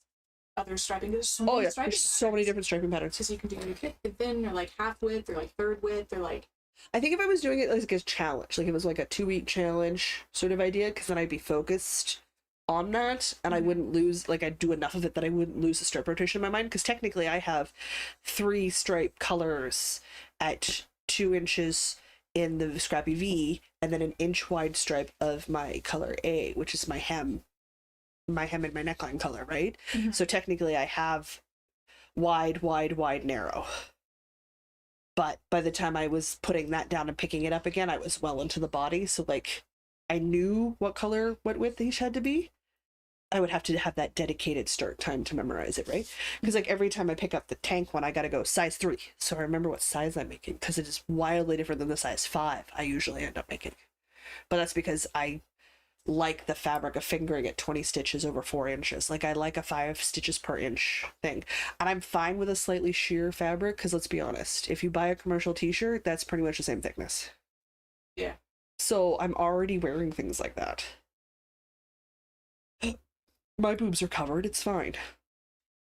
other striping. There's so many striping patterns. So many different striping patterns. Because you can do thick and thin, or like half width, or like third width, or like I think if I was doing it like a challenge, like it was like a 2-week challenge sort of idea, because then I'd be focused on that and I wouldn't lose, like I'd do enough of it that I wouldn't lose the stripe rotation in my mind, because technically I have 3 stripe colors at 2 inches in the Scrappy V, and then an inch wide stripe of my color A, which is my hem and my neckline color, right? So technically I have wide, narrow. But by the time I was putting that down and picking it up again, I was well into the body. So like I knew what color, what width each had to be. I would have to have that dedicated start time to memorize it, right? Because like every time I pick up the tank one, I got to go size 3. So I remember what size I'm making, because it is wildly different than the size 5 I usually end up making. But that's because I like the fabric of fingering at 20 stitches over 4 inches. Like I like a 5 stitches per inch thing. And I'm fine with a slightly sheer fabric, because let's be honest, if you buy a commercial t-shirt, that's pretty much the same thickness. Yeah. So I'm already wearing things like that. My boobs are covered, it's fine.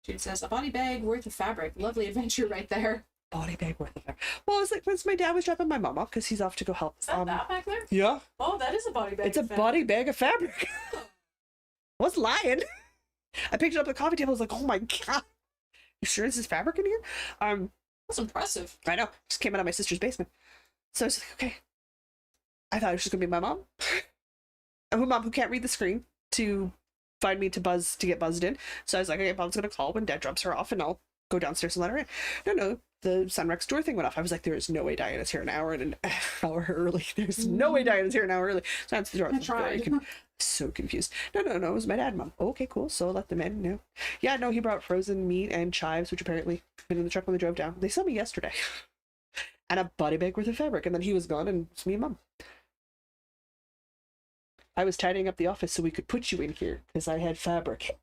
Jude says, a body bag worth of fabric. Lovely adventure right there. Body bag worth of fabric. Well, it was like once my dad was dropping my mom off because he's off to go help. Is that back there? Yeah. Oh, that is a body bag. It's a body bag of fabric. I was lying. I picked it up at the coffee table. I was like, oh my God. You sure this is fabric in here? That's impressive. I know. Just came out of my sister's basement. So I was like, okay. I thought it was just gonna be my mom. And my mom who can't read the screen to find me to get buzzed in. So I was like, okay, mom's gonna call when dad drops her off and I'll go downstairs and let her in. No, the Sunrex door thing went off. I was like, there is no way Diana's here an hour early. There's no way Diana's here an hour early. So I answered the door. I was so confused. No, it was my dad, Mom. Oh, okay, cool. So I let them in. No. Yeah, no, he brought frozen meat and chives, which apparently been in the truck when they drove down. They saw me yesterday. And a body bag worth of fabric. And then he was gone and it's me and Mom. I was tidying up the office so we could put you in here because I had fabric.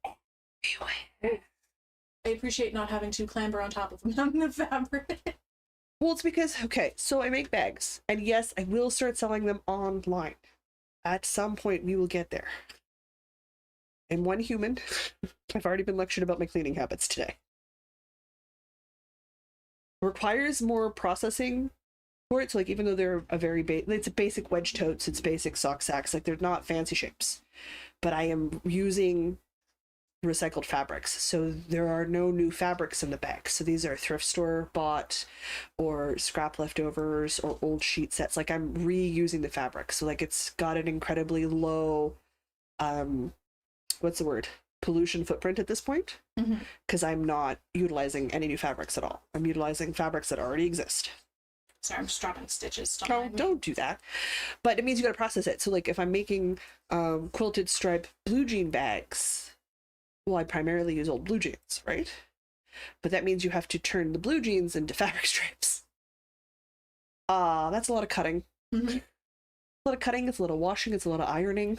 I appreciate not having to clamber on top of a mountain of fabric. Well, it's because, okay, so I make bags. And yes, I will start selling them online. At some point, we will get there. And one human, I've already been lectured about my cleaning habits today, requires more processing for it. So like, even though they're it's a basic wedge totes, it's basic sock sacks, like they're not fancy shapes, but I am using recycled fabrics, so there are no new fabrics in the bag. So these are thrift store bought or scrap leftovers or old sheet sets. Like I'm reusing the fabric, so like it's got an incredibly low what's the word, pollution footprint at this point, because I'm not utilizing any new fabrics at all. I'm utilizing fabrics that already exist. Sorry, I'm just dropping stitches. Don't do that. But it means you got to process it. So like if I'm making quilted stripe blue jean bags, well, I primarily use old blue jeans, right? But that means you have to turn the blue jeans into fabric strips. That's a lot of cutting. A lot of cutting, it's a lot of washing, it's a lot of ironing.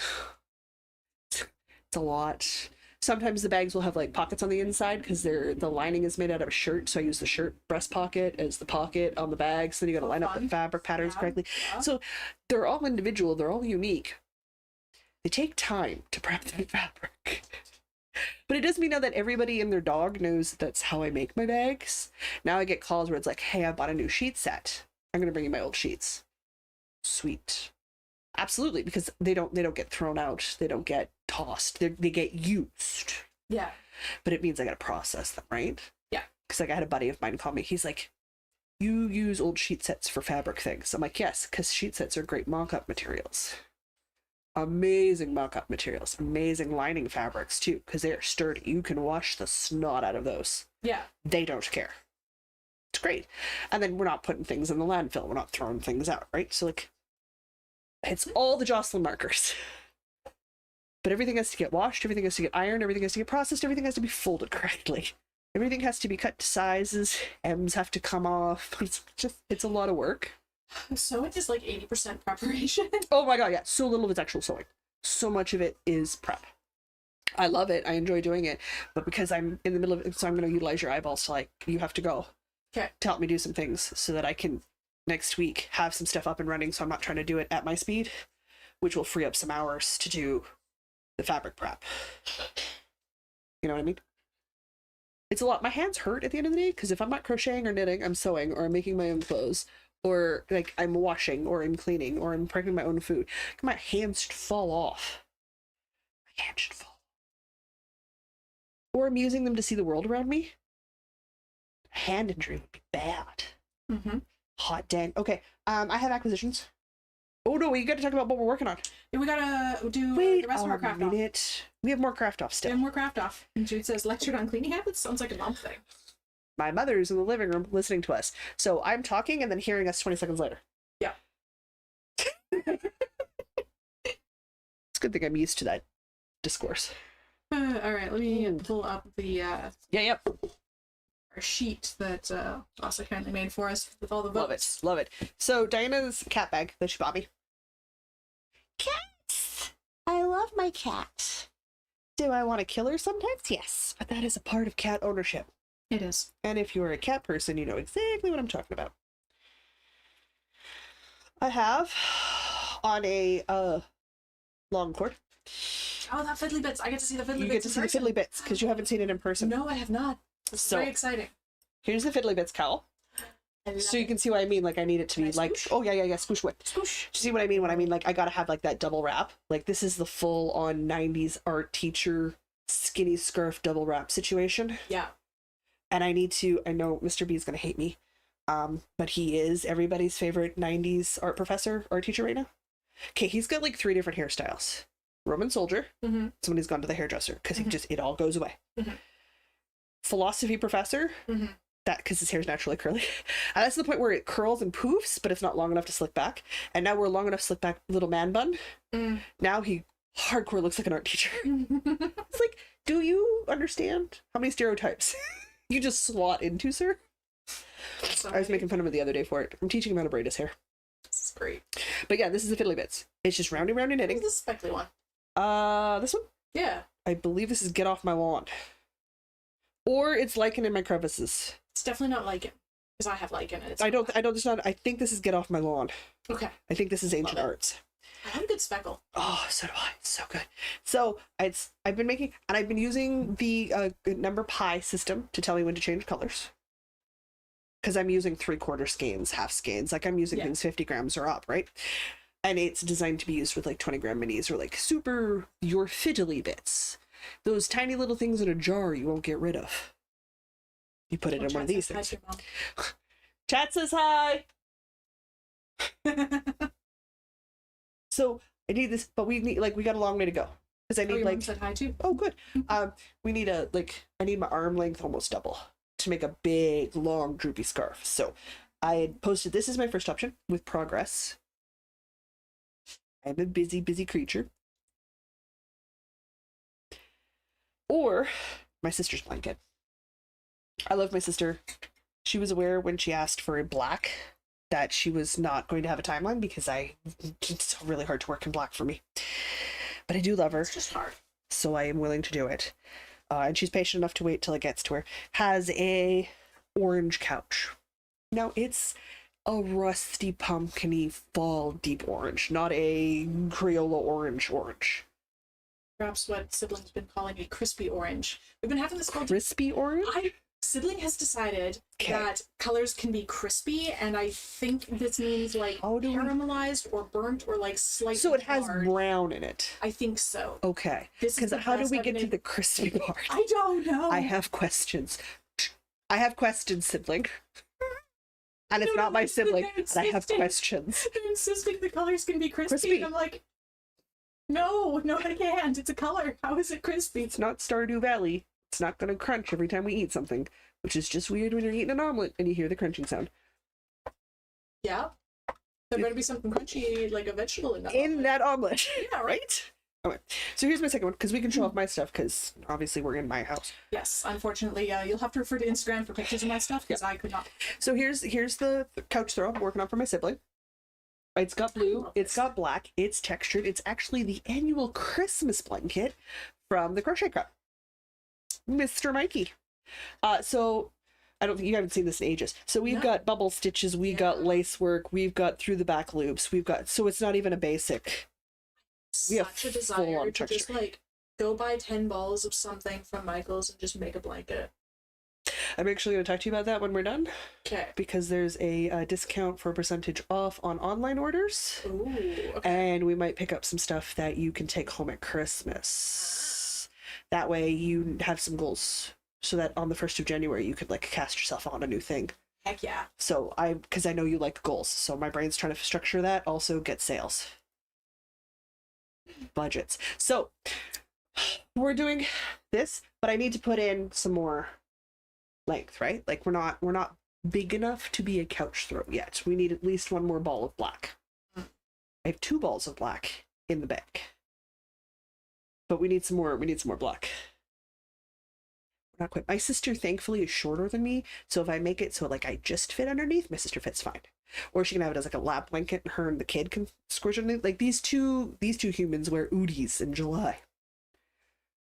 It's a lot. Sometimes the bags will have like pockets on the inside because the lining is made out of a shirt, so I use the shirt breast pocket as the pocket on the bag. So then you got to line up the fabric patterns correctly. Yeah. So they're all individual, they're all unique. They take time to prep the fabric. But it does mean now that everybody and their dog knows that's how I make my bags. Now I get calls where it's like, hey, I bought a new sheet set. I'm gonna bring you my old sheets. Sweet. Absolutely, because they don't get thrown out, they don't get tossed, they get used. Yeah. But it means I gotta process them, right? Yeah. Because like I had a buddy of mine call me, he's like, you use old sheet sets for fabric things. I'm like, yes, because sheet sets are great mock-up materials. Amazing mock-up materials, amazing lining fabrics too, because they're sturdy. You can wash the snot out of those. Yeah. They don't care. It's great. And then we're not putting things in the landfill, we're not throwing things out, right? So like, it's all the Jocelyn markers. But everything has to get washed, everything has to get ironed, everything has to get processed, everything has to be folded correctly. Everything has to be cut to sizes, M's have to come off. It's a lot of work. Sewing is like 80% preparation. Oh my god, yeah. So little of it's actual sewing. So much of it is prep. I love it. I enjoy doing it. But because I'm in the middle of it, so I'm going to utilize your eyeballs to like, you have to go. Okay. To help me do some things so that I can next week have some stuff up and running, so I'm not trying to do it at my speed, which will free up some hours to do the fabric prep. You know what I mean? It's a lot. My hands hurt at the end of the day because if I'm not crocheting or knitting, I'm sewing or I'm making my own clothes or like I'm washing or I'm cleaning or I'm prepping my own food, my hands should fall off. My hands should fall. Or I'm using them to see the world around me. Hand injury would be bad. Hot dang. Okay, I have acquisitions. Oh no, we got to talk about what we're working on. Yeah, we gotta do the rest of our craft off. We have more craft off We still. have more craft off. And Jude says, lectured on cleaning habits? Sounds like a mom thing. My mother's in the living room listening to us. So I'm talking and then hearing us 20 seconds later. Yeah. It's a good thing I'm used to that discourse. All right, let me pull up the Yep. our sheet that Asa kindly made for us with all the votes. Love it. So Diana's cat bag that she bought me. Cats! I love my cat. Do I want to kill her sometimes? Yes, but that is a part of cat ownership. It is. And if you're a cat person, you know exactly what I'm talking about. I have on a long cord. Oh, that fiddly bits! I get to see the fiddly bits. You get to see the fiddly bits because you haven't seen it in person. No, I have not. It's So- very exciting. Here's the fiddly bits cowl. So you can see what I mean. Like I need it to be Nice like, swoosh. oh yeah, swoosh what? Swoosh. Do you see what I mean when I mean like I gotta have like that double wrap? Like this is the full on 90s art teacher skinny scarf double wrap situation. Yeah. And I need to, I know Mr. B is gonna hate me, but he is everybody's favorite 90s art professor, art teacher right now. Okay, he's got like 3 different hairstyles. Roman soldier, someone who's gone to the hairdresser because it all goes away. Philosophy professor, that because his hair is naturally curly. And that's the point where it curls and poofs, but it's not long enough to slick back. And now we're long enough to slick back little man bun. Now he hardcore looks like an art teacher. It's like, do you understand how many stereotypes you just slot into, sir? So I was making fun of him the other day for it. I'm teaching him how to braid his hair. This is great. But yeah, this is the fiddly bits. It's just rounding knitting. What's this speckly one? This one? Yeah. I believe this is Get Off My Lawn. Or it's Lichen in My Crevices. It's definitely not lichen. Because I have lichen. And it's I think this is Get Off My Lawn. Okay. I think this is Ancient Love it. Arts. I have a good speckle. Oh, so do I. So good. So I've been making, and I've been using the number pi system to tell me when to change colors. Because I'm using 3/4 skeins, half skeins. Like I'm using things 50 grams or up, right? And it's designed to be used with like 20 gram minis or like super your fiddly bits. Those tiny little things in a jar you won't get rid of. You put it in one of these things. Chat says hi. So I need this, but we got a long way to go because I need your mom said hi too. Oh, good. We need I need my arm length almost double to make a big, long, droopy scarf. So I had posted this is my first option with progress. I'm a busy creature. Or my sister's blanket. I love my sister. She was aware when she asked for a black that she was not going to have a timeline because it's really hard to work in black for me. But I do love her. It's just hard. So I am willing to do it. And she's patient enough to wait till it gets to her. Has a orange couch. Now it's a rusty pumpkin-y fall deep orange, not a Crayola orange. Perhaps what sibling's been calling a crispy orange. We've been having this whole Crispy orange? Sibling has decided 'Kay. that colors can be crispy, and I think this means like caramelized or burnt or like slightly So it has hard. brown in it. I think so. Okay. This is Because the how do best we I've get been to able- the crispy part? I don't know. I have questions. I have questions, sibling. And it's No, not my they're sibling. And I have insisting. questions. They're insisting the colors can be crispy, Crispy. and I'm like, no, I can't. It's a color. How is it crispy? It's not Stardew Valley. It's not going to crunch every time we eat something, which is just weird when you're eating an omelet and you hear the crunching sound. Yeah. There better be something crunchy, like a vegetable in that. omelet. That omelet. Yeah, Right? Okay. So here's my second one, because we can show off my stuff, because obviously we're in my house. Yes, unfortunately, you'll have to refer to Instagram for pictures of my stuff because I could not. So here's the couch throw I'm working on for my sibling. It's got blue, it's got black, it's textured. It's actually the annual Christmas blanket from the Crochet Club. Mr. Mikey. So I don't think you haven't seen this in ages. So we've got bubble stitches, we got lace work, we've got through the back loops, we've got, so it's not even a basic. We have Such a desire full-on to texture. just like go buy 10 balls of something from Michael's and just make a blanket. I'm actually going to talk to you about that when we're done. Okay. Because there's a discount for percentage off on online orders. Ooh, okay. And we might pick up some stuff that you can take home at Christmas. That way you have some goals. So that on the 1st of January you could like cast yourself on a new thing. Heck yeah. So because I know you like goals. So my brain's trying to structure that. Also get sales. Budgets. So we're doing this, but I need to put in some more length, right? Like we're not big enough to be a couch throw yet. We need at least one more ball of black. I have 2 balls of black in the bag. But we need some more black. Not quite. My sister thankfully is shorter than me, so if I make it so like I just fit underneath, my sister fits fine. Or she can have it as like a lap blanket and her and the kid can squish underneath. Like these two humans wear Oodies in July.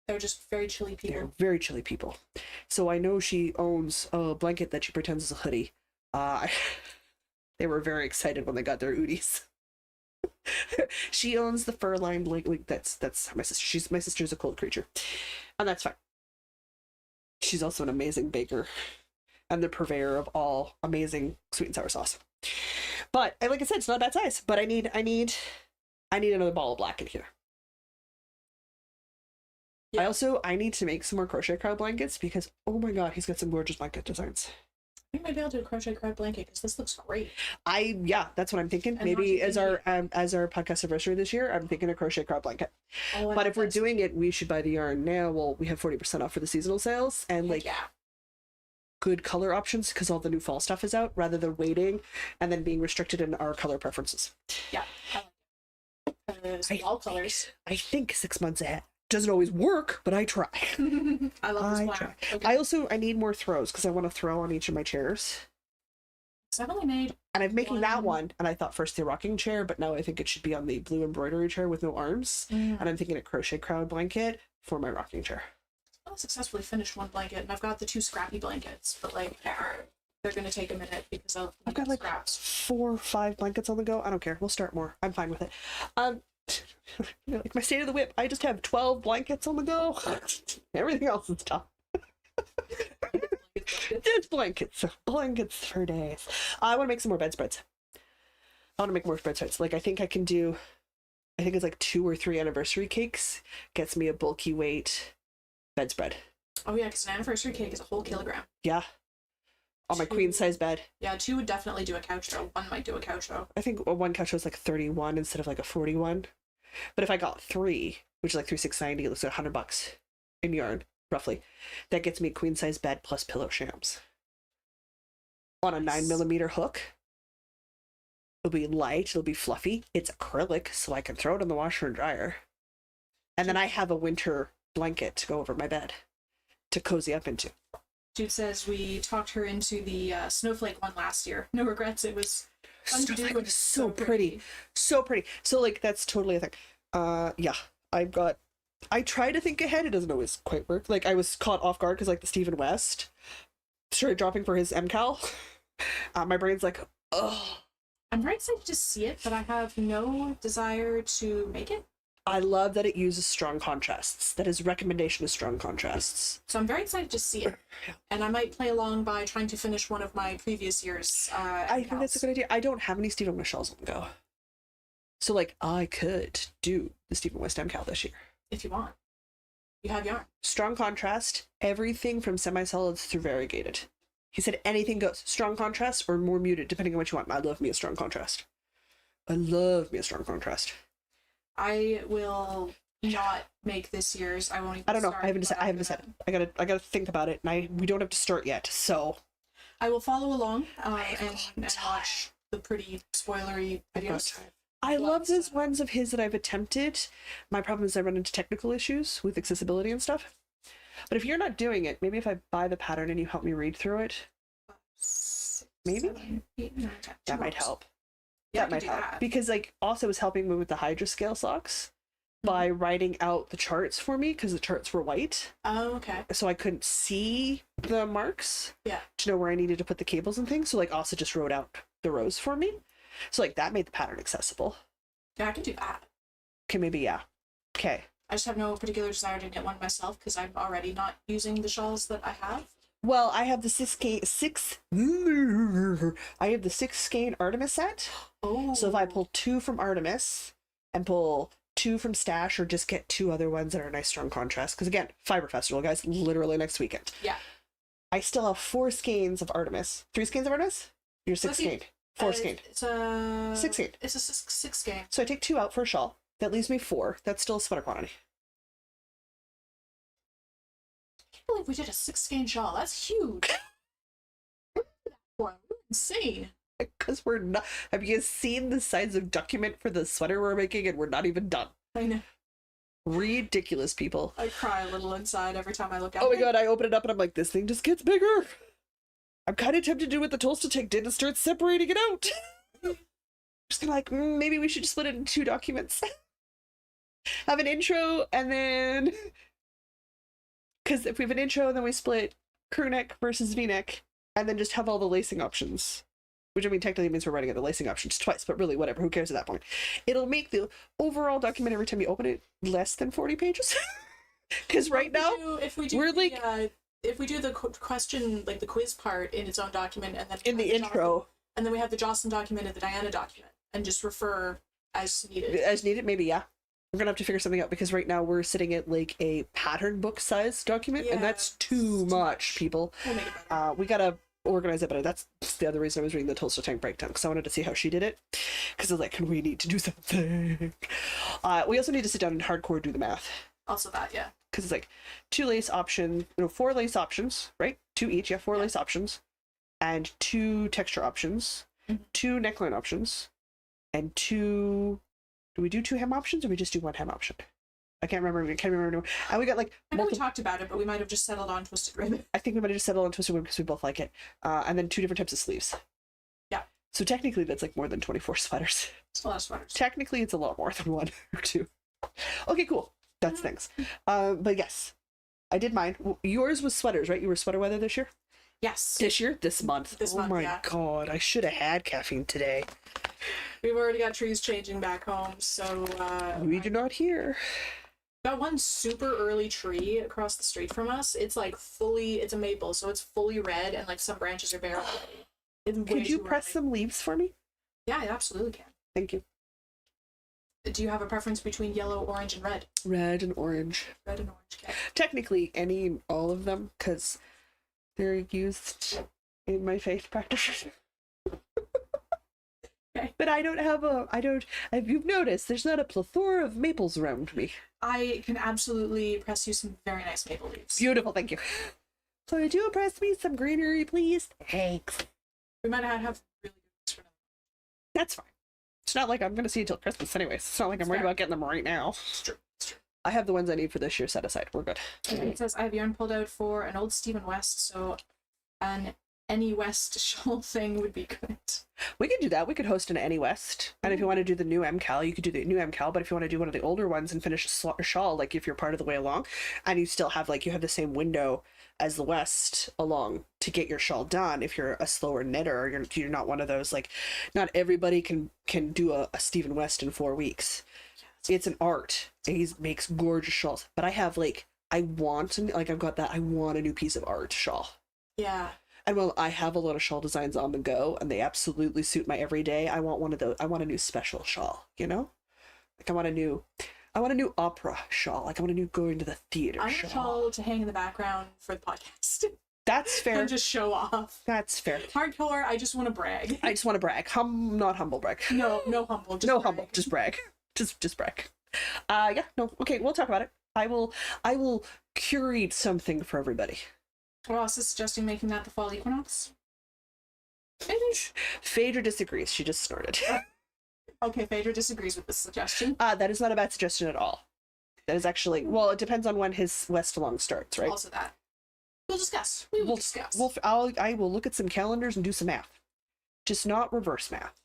They're just very chilly people. They're very chilly people. So I know she owns a blanket that she pretends is a hoodie. They were very excited when they got their Oodies. She owns the fur-lined blanket. That's my sister. My sister's a cold creature, and that's fine. She's also an amazing baker and the purveyor of all amazing sweet and sour sauce. But like I said, it's not a bad size. But I need another ball of black in here. Yeah. I need to make some more crochet crowd blankets because oh my god, he's got some gorgeous blanket designs. I might be able to do a crochet crowd blanket because this looks great. That's what I'm thinking. And maybe as our podcast anniversary this year, I'm thinking a crochet crowd blanket. Oh, but if we're doing it, we should buy the yarn now. Well, we have 40% off for the seasonal sales and like good color options because all the new fall stuff is out rather than waiting and then being restricted in our color preferences. Yeah. All colors. I think 6 months ahead. Doesn't always work, but I try. I love this black. Okay. I need more throws because I want to throw on each of my chairs. So I've only made and I'm making that one, and I thought first the rocking chair, but now I think it should be on the blue embroidery chair with no arms. And I'm thinking a crochet crowd blanket for my rocking chair. I've successfully finished one blanket, and I've got the 2 scrappy blankets, but like they're gonna take a minute because I've got like scraps. 4 or 5 blankets on the go. I don't care. We'll start more. I'm fine with it. Like my state of the whip, I just have 12 blankets on the go. Everything else is tough. Just blankets for days. I want to make some more bedspreads. I want to make more bedspreads. Like I think it's like 2 or 3 anniversary cakes gets me a bulky weight bedspread. Oh yeah, because an anniversary cake is a whole kilogram. Yeah. On my queen size bed. Yeah, 2 would definitely do a couch row. 1 might do a couch row. I think one couch row is like 31 instead of like a 41. But if I got 3, which is like 3,690, it looks like $100 in yarn, roughly. That gets me a queen size bed plus pillow shams. On a 9mm hook. It'll be light, it'll be fluffy. It's acrylic, so I can throw it in the washer and dryer. And then I have a winter blanket to go over my bed to cozy up into. Jude says we talked her into the snowflake one last year. No regrets. It was fun to do. It was so pretty. So pretty. So like that's totally a thing. Yeah. I try to think ahead. It doesn't always quite work. Like I was caught off guard because like the Stephen West started dropping for his MCAL. My brain's like, oh. I'm very excited to see it, but I have no desire to make it. I love that it uses strong contrasts. That his recommendation is strong contrasts. So I'm very excited to see it. And I might play along by trying to finish one of my previous years. I think that's a good idea. I don't have any Stephen West shawls on the go. So, like, I could do the Stephen West MCAL this year. If you want. You have yarn. Strong contrast, everything from semi-solids through variegated. He said anything goes. Strong contrast or more muted, depending on what you want. I love me a strong contrast. I love me a strong contrast. I will not make this year's. I won't even I don't know. start, I haven't decided. I gotta think about it, and we don't have to start yet, so I will follow along and watch the pretty spoilery videos. I love those ones of his that I've attempted. My problem is I run into technical issues with accessibility and stuff. But if you're not doing it, maybe if I buy the pattern and you help me read through it, maybe 7, 8, 9, 10, that might help. Yeah, that might help because like also was helping me with the Hydra scale socks by writing out the charts for me because the charts were white. Oh, okay. So I couldn't see the marks. Yeah. To know where I needed to put the cables and things. So like also just wrote out the rows for me. So like that made the pattern accessible. Yeah, I can do that. Okay, maybe yeah. Okay. I just have no particular desire to knit one myself because I'm already not using the shawls that I have. Well, I have the I have the 6 skein Artemis set. Oh. So if I pull 2 from Artemis and pull 2 from Stash, or just get 2 other ones that are a nice strong contrast, because again, Fiber Festival, guys, literally next weekend. Yeah. I still have 4 skeins of Artemis. 3 skeins of Artemis? You're 6 skein. 4 skein. It's a 6 skein. It's a six skein. So I take 2 out for a shawl. That leaves me 4. That's still a sweater quantity. I can't believe we did a 6 skein shawl. That's huge. We're insane. Because we're not. Have you seen the size of document for the sweater we're making, and we're not even done? I know. Ridiculous, people. I cry a little inside every time I look at it. Oh my god, I open it up and I'm like, this thing just gets bigger. I'm kind of tempted to do what the Tolstoy did and start separating it out. Just kind of like, maybe we should split it into 2 documents. Have an intro, and then... Because if we have an intro, then we split crew neck versus v-neck, and then just have all the lacing options. Which, I mean, technically means we're writing out the lacing options twice, but really, whatever, who cares at that point? It'll make the overall document every time you open it less than 40 pages. Because right now, if we do the question, like the quiz part in its own document, and then in the intro, and then we have the Jocelyn document and the Diana document, and just refer as needed. As needed, maybe, yeah. We're gonna have to figure something out, because right now we're sitting at like a pattern book size document, and that's too much, people. We'll make it better. We gotta organize it better. That's the other reason I was reading the Tolstoy Tank breakdown, because I wanted to see how she did it. Because I was like, we need to do something. We also need to sit down and hardcore do the math. Also that, yeah. Because it's like 2 lace options, 4 lace options, right? 2 each, yeah, 4 lace options, and 2 texture options, 2 neckline options, and 2. Do we do 2 hem options, or we just do 1 hem option? I can't remember. And we got like. I know we talked about it, but we might have just settled on twisted ribbon. I think we might have just settled on twisted ribbon because we both like it. And then 2 different types of sleeves. Yeah. So technically, that's like more than 24 sweaters. It's a lot of sweaters. Technically, it's a lot more than 1 or 2. Okay, cool. That's things. But yes, I did mine. Yours was sweaters, right? You were sweater weather this year? Yes. This year? This month. This month, my yeah. god, I should have had caffeine today. We've already got trees changing back home, so we do not hear. Got one super early tree across the street from us. It's like it's a maple, so it's fully red, and like some branches are bare already. Could you press some leaves for me? Yeah, I absolutely can. Thank you. Do you have a preference between yellow, orange, and red? Red and orange. Red and orange, okay. Technically, all of them, because they're used in my faith practice. Okay. But if you've noticed, there's not a plethora of maples around me. I can absolutely press you some very nice maple leaves. Beautiful, thank you. So would you press me some greenery, please? Thanks. We might have really good ones for them. That's fine. It's not like I'm going to see you till Christmas anyways. It's not like I'm worried about getting them right now. It's true. I have the ones I need for this year set aside. We're good. Okay, it says I have yarn pulled out for an old Stephen West, so an Any West shawl thing would be good. We could do that. We could host an Any West. And if you want to do the new MCAL, you could do the new MCAL. But if you want to do one of the older ones and finish a shawl, like if you're part of the way along, and you still have you have the same window as the West along to get your shawl done, if you're a slower knitter, or you're not one of those, not everybody can do a Stephen West in 4 weeks. It's an art. He makes gorgeous shawls. But I have I want a new piece of art shawl. Yeah. And well, I have a lot of shawl designs on the go, and they absolutely suit my everyday. I want one of those. I want a new special shawl, I want a new opera shawl. I want a new going to the theater I want a shawl to hang in the background for the podcast. That's fair. And just show off. That's fair. Hardcore, I just want to brag. I just want to brag. Not humble brag. No humble. Just no brag. Humble. Just brag. Just brag. Yeah. No. Okay. We'll talk about it. I will curate something for everybody. Ross is suggesting making that the fall equinox. Phaedra disagrees. She just snorted. Okay, Phaedra disagrees with this suggestion. That is not a bad suggestion at all. That is actually, well, it depends on when his West Along starts, right? Also that. We'll discuss. We will discuss. I will look at some calendars and do some math. Just not reverse math.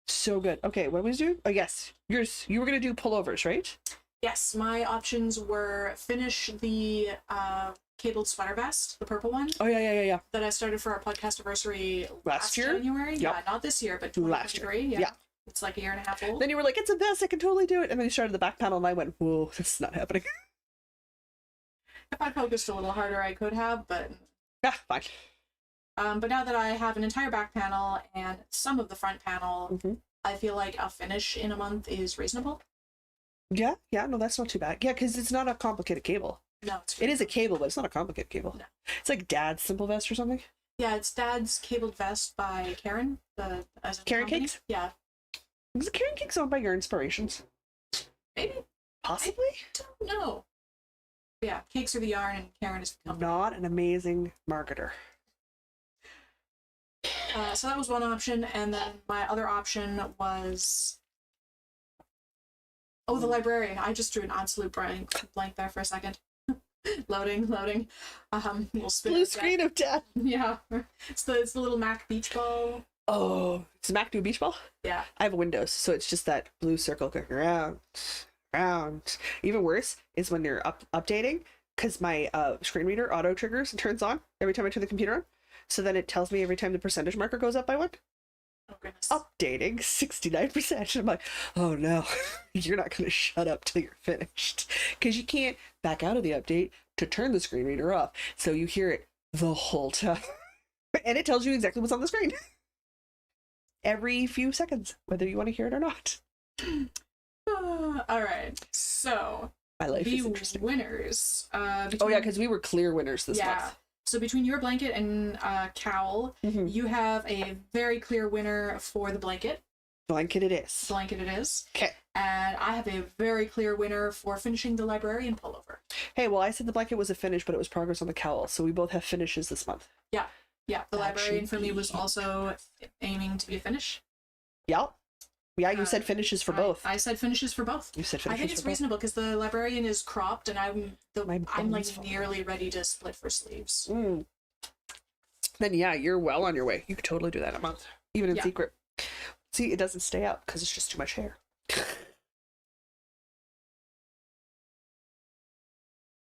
So good. Okay, what was do? Oh, yes. You were going to do pullovers, right? Yes, my options were finish the cabled sweater vest, the purple one. Oh, yeah. That I started for our podcast anniversary last year? January. Yep. Yeah, not this year, but 2023. Yeah. It's like a year and a half old. Then you were like, it's a vest, I can totally do it. And then you started the back panel and I went, whoa, this is not happening. If I focused a little harder, I could have, but Yeah, fine. but now that I have an entire back panel and some of the front panel, I feel like a finish in a month is reasonable. Yeah, no, that's not too bad. Yeah, because it's not a complicated cable. No, it is a cable, but it's not a complicated cable. No. It's like Dad's Simple Vest or something. Yeah, it's Dad's Cabled Vest by Karen. Karen Cakes? Yeah. Was it Karen Cakes owned by Your Inspirations? Maybe. Possibly? I don't know. Yeah, Cakes are the yarn and Karen is the company. Not an amazing marketer. So that was one option, and then my other option was... Oh, the librarian. I just drew an absolute blank there for a second. loading. We'll spin Blue screen of death. Yeah. It's the little Mac beach ball. Oh, it's a Mac do beach ball? Yeah. I have Windows, so it's just that blue circle going around. Even worse is when you're updating, because my screen reader auto triggers and turns on every time I turn the computer on. So then it tells me every time the percentage marker goes up by one. Oh, goodness. Updating 69%. And I'm like, oh no, you're not going to shut up till you're finished. Because you can't back out of the update to turn the screen reader off. So you hear it the whole time. And it tells you exactly what's on the screen. Every few seconds, whether you want to hear it or not. All right. So, my life is the interesting. Winners. Oh yeah, because we were clear winners this month. So between your blanket and cowl, you have a very clear winner for the blanket. Blanket it is. Blanket it is. Okay. And I have a very clear winner for finishing the librarian pullover. Hey, well, I said the blanket was a finish, but it was progress on the cowl, so we both have finishes this month. Yeah. The librarian for me was also aiming to be a finish. Yeah, you said finishes for both. I said finishes for both. You said finishes. I think it's reasonable because the librarian is cropped, and I'm like nearly ready to split for sleeves. Then yeah, you're well on your way. You could totally do that in a month, even in secret. See, it doesn't stay out because it's just too much hair.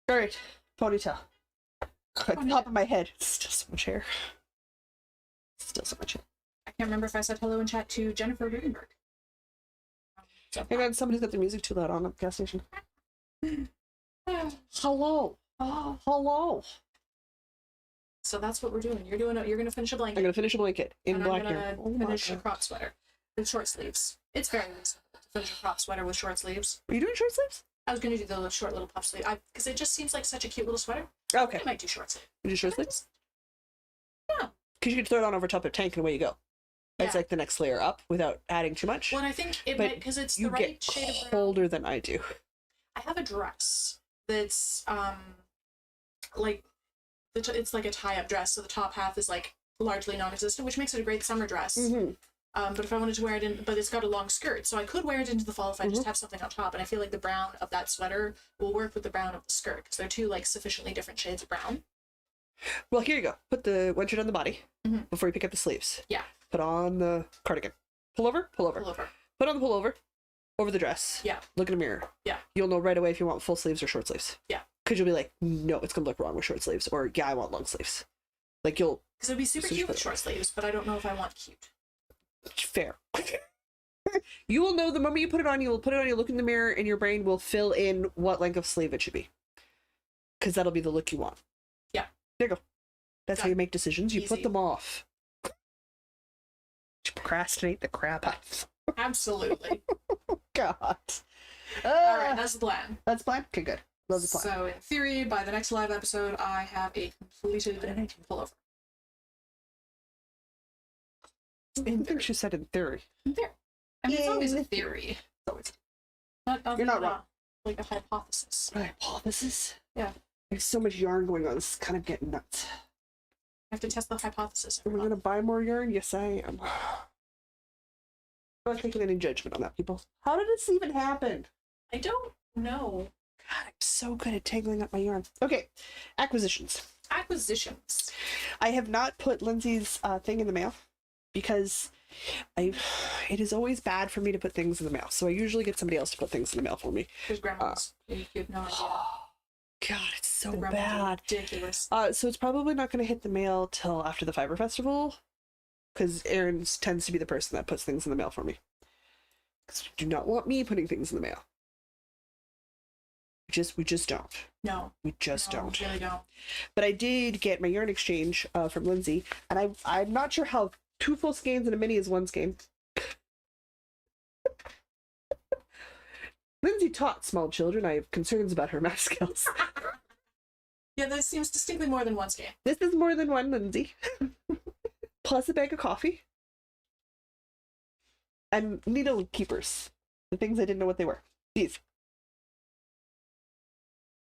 All right, ponytail. At the top of my head, still so much hair. Still so much hair. I can't remember if I said hello in chat to Jennifer Rudenberg. Hey man, somebody's got the music too loud on at the gas station. Hello. Oh, hello. So that's what we're doing. You're gonna finish a blanket. I'm gonna finish a blanket in black hair. I'm gonna finish a crop sweater with short sleeves. It's very reasonable to finish a crop sweater with short sleeves. Are you doing short sleeves? I was gonna do the short little puff sleeve because it just seems like such a cute little sweater. Okay. I might do short sleeve. You do short sleeves? Yeah. Because you can throw it on over top of a tank and away you go. It's like the next layer up without adding too much. Well, and I think it might because it's the right shade of brown. Colder than I do. I have a dress that's like it's like a tie-up dress, so the top half is like largely non-existent, which makes it a great summer dress. But if I wanted to wear it in, but it's got a long skirt, so I could wear it into the fall if I just have something on top. And I feel like the brown of that sweater will work with the brown of the skirt because they're two like sufficiently different shades of brown. Well, here you go. Put the one shirt on the body before you pick up the sleeves. Yeah. Put on the cardigan. Pull over. Put on the pullover over the dress. Yeah. Look in a mirror. Yeah. You'll know right away if you want full sleeves or short sleeves. Yeah. Because you'll be like, no, it's gonna look wrong with short sleeves, or yeah, I want long sleeves. Like you'll. Because it'd be super cute with short sleeves, but I don't know if I want cute. Fair. You will know the moment you put it on. You will put it on. You look in the mirror, and your brain will fill in what length of sleeve it should be. Because that'll be the look you want. Yeah. There you go. That's how you make decisions. You Easy. put them off. You procrastinate the crap out. Absolutely. God. All right, that's the plan. That's the plan? Okay, good. Love the plan. So, in theory, by the next live episode, I have a completed pullover. I think she said in theory. In theory. I mean, it's always a theory. You're not wrong. Like a hypothesis. A hypothesis? Yeah. There's so much yarn going on. This is kind of getting nuts. I have to test the hypothesis. Am I going to buy more yarn? Yes, I am. I'm not taking any judgment on that, people. How did this even happen? I don't know. God, I'm so good at tangling up my yarn. Okay, acquisitions. Acquisitions. I have not put Lindsay's thing in the mail because it is always bad for me to put things in the mail. So I usually get somebody else to put things in the mail for me. There's grandmas. You have no idea. God, it's so bad. Ridiculous. So it's probably not going to hit the mail till after the Fiber Festival, because Erin tends to be the person that puts things in the mail for me. Because you do not want me putting things in the mail. We just don't. No. We just No, don't. we really don't. But I did get my yarn exchange from Lindsay, and I'm not sure how 2 full skeins and a mini is 1 skein. Lindsay taught small children. I have concerns about her math skills. Yeah, this seems distinctly more than one skein. This is more than 1, Lindsay. Plus a bag of coffee. And needle keepers. The things I didn't know what they were. These.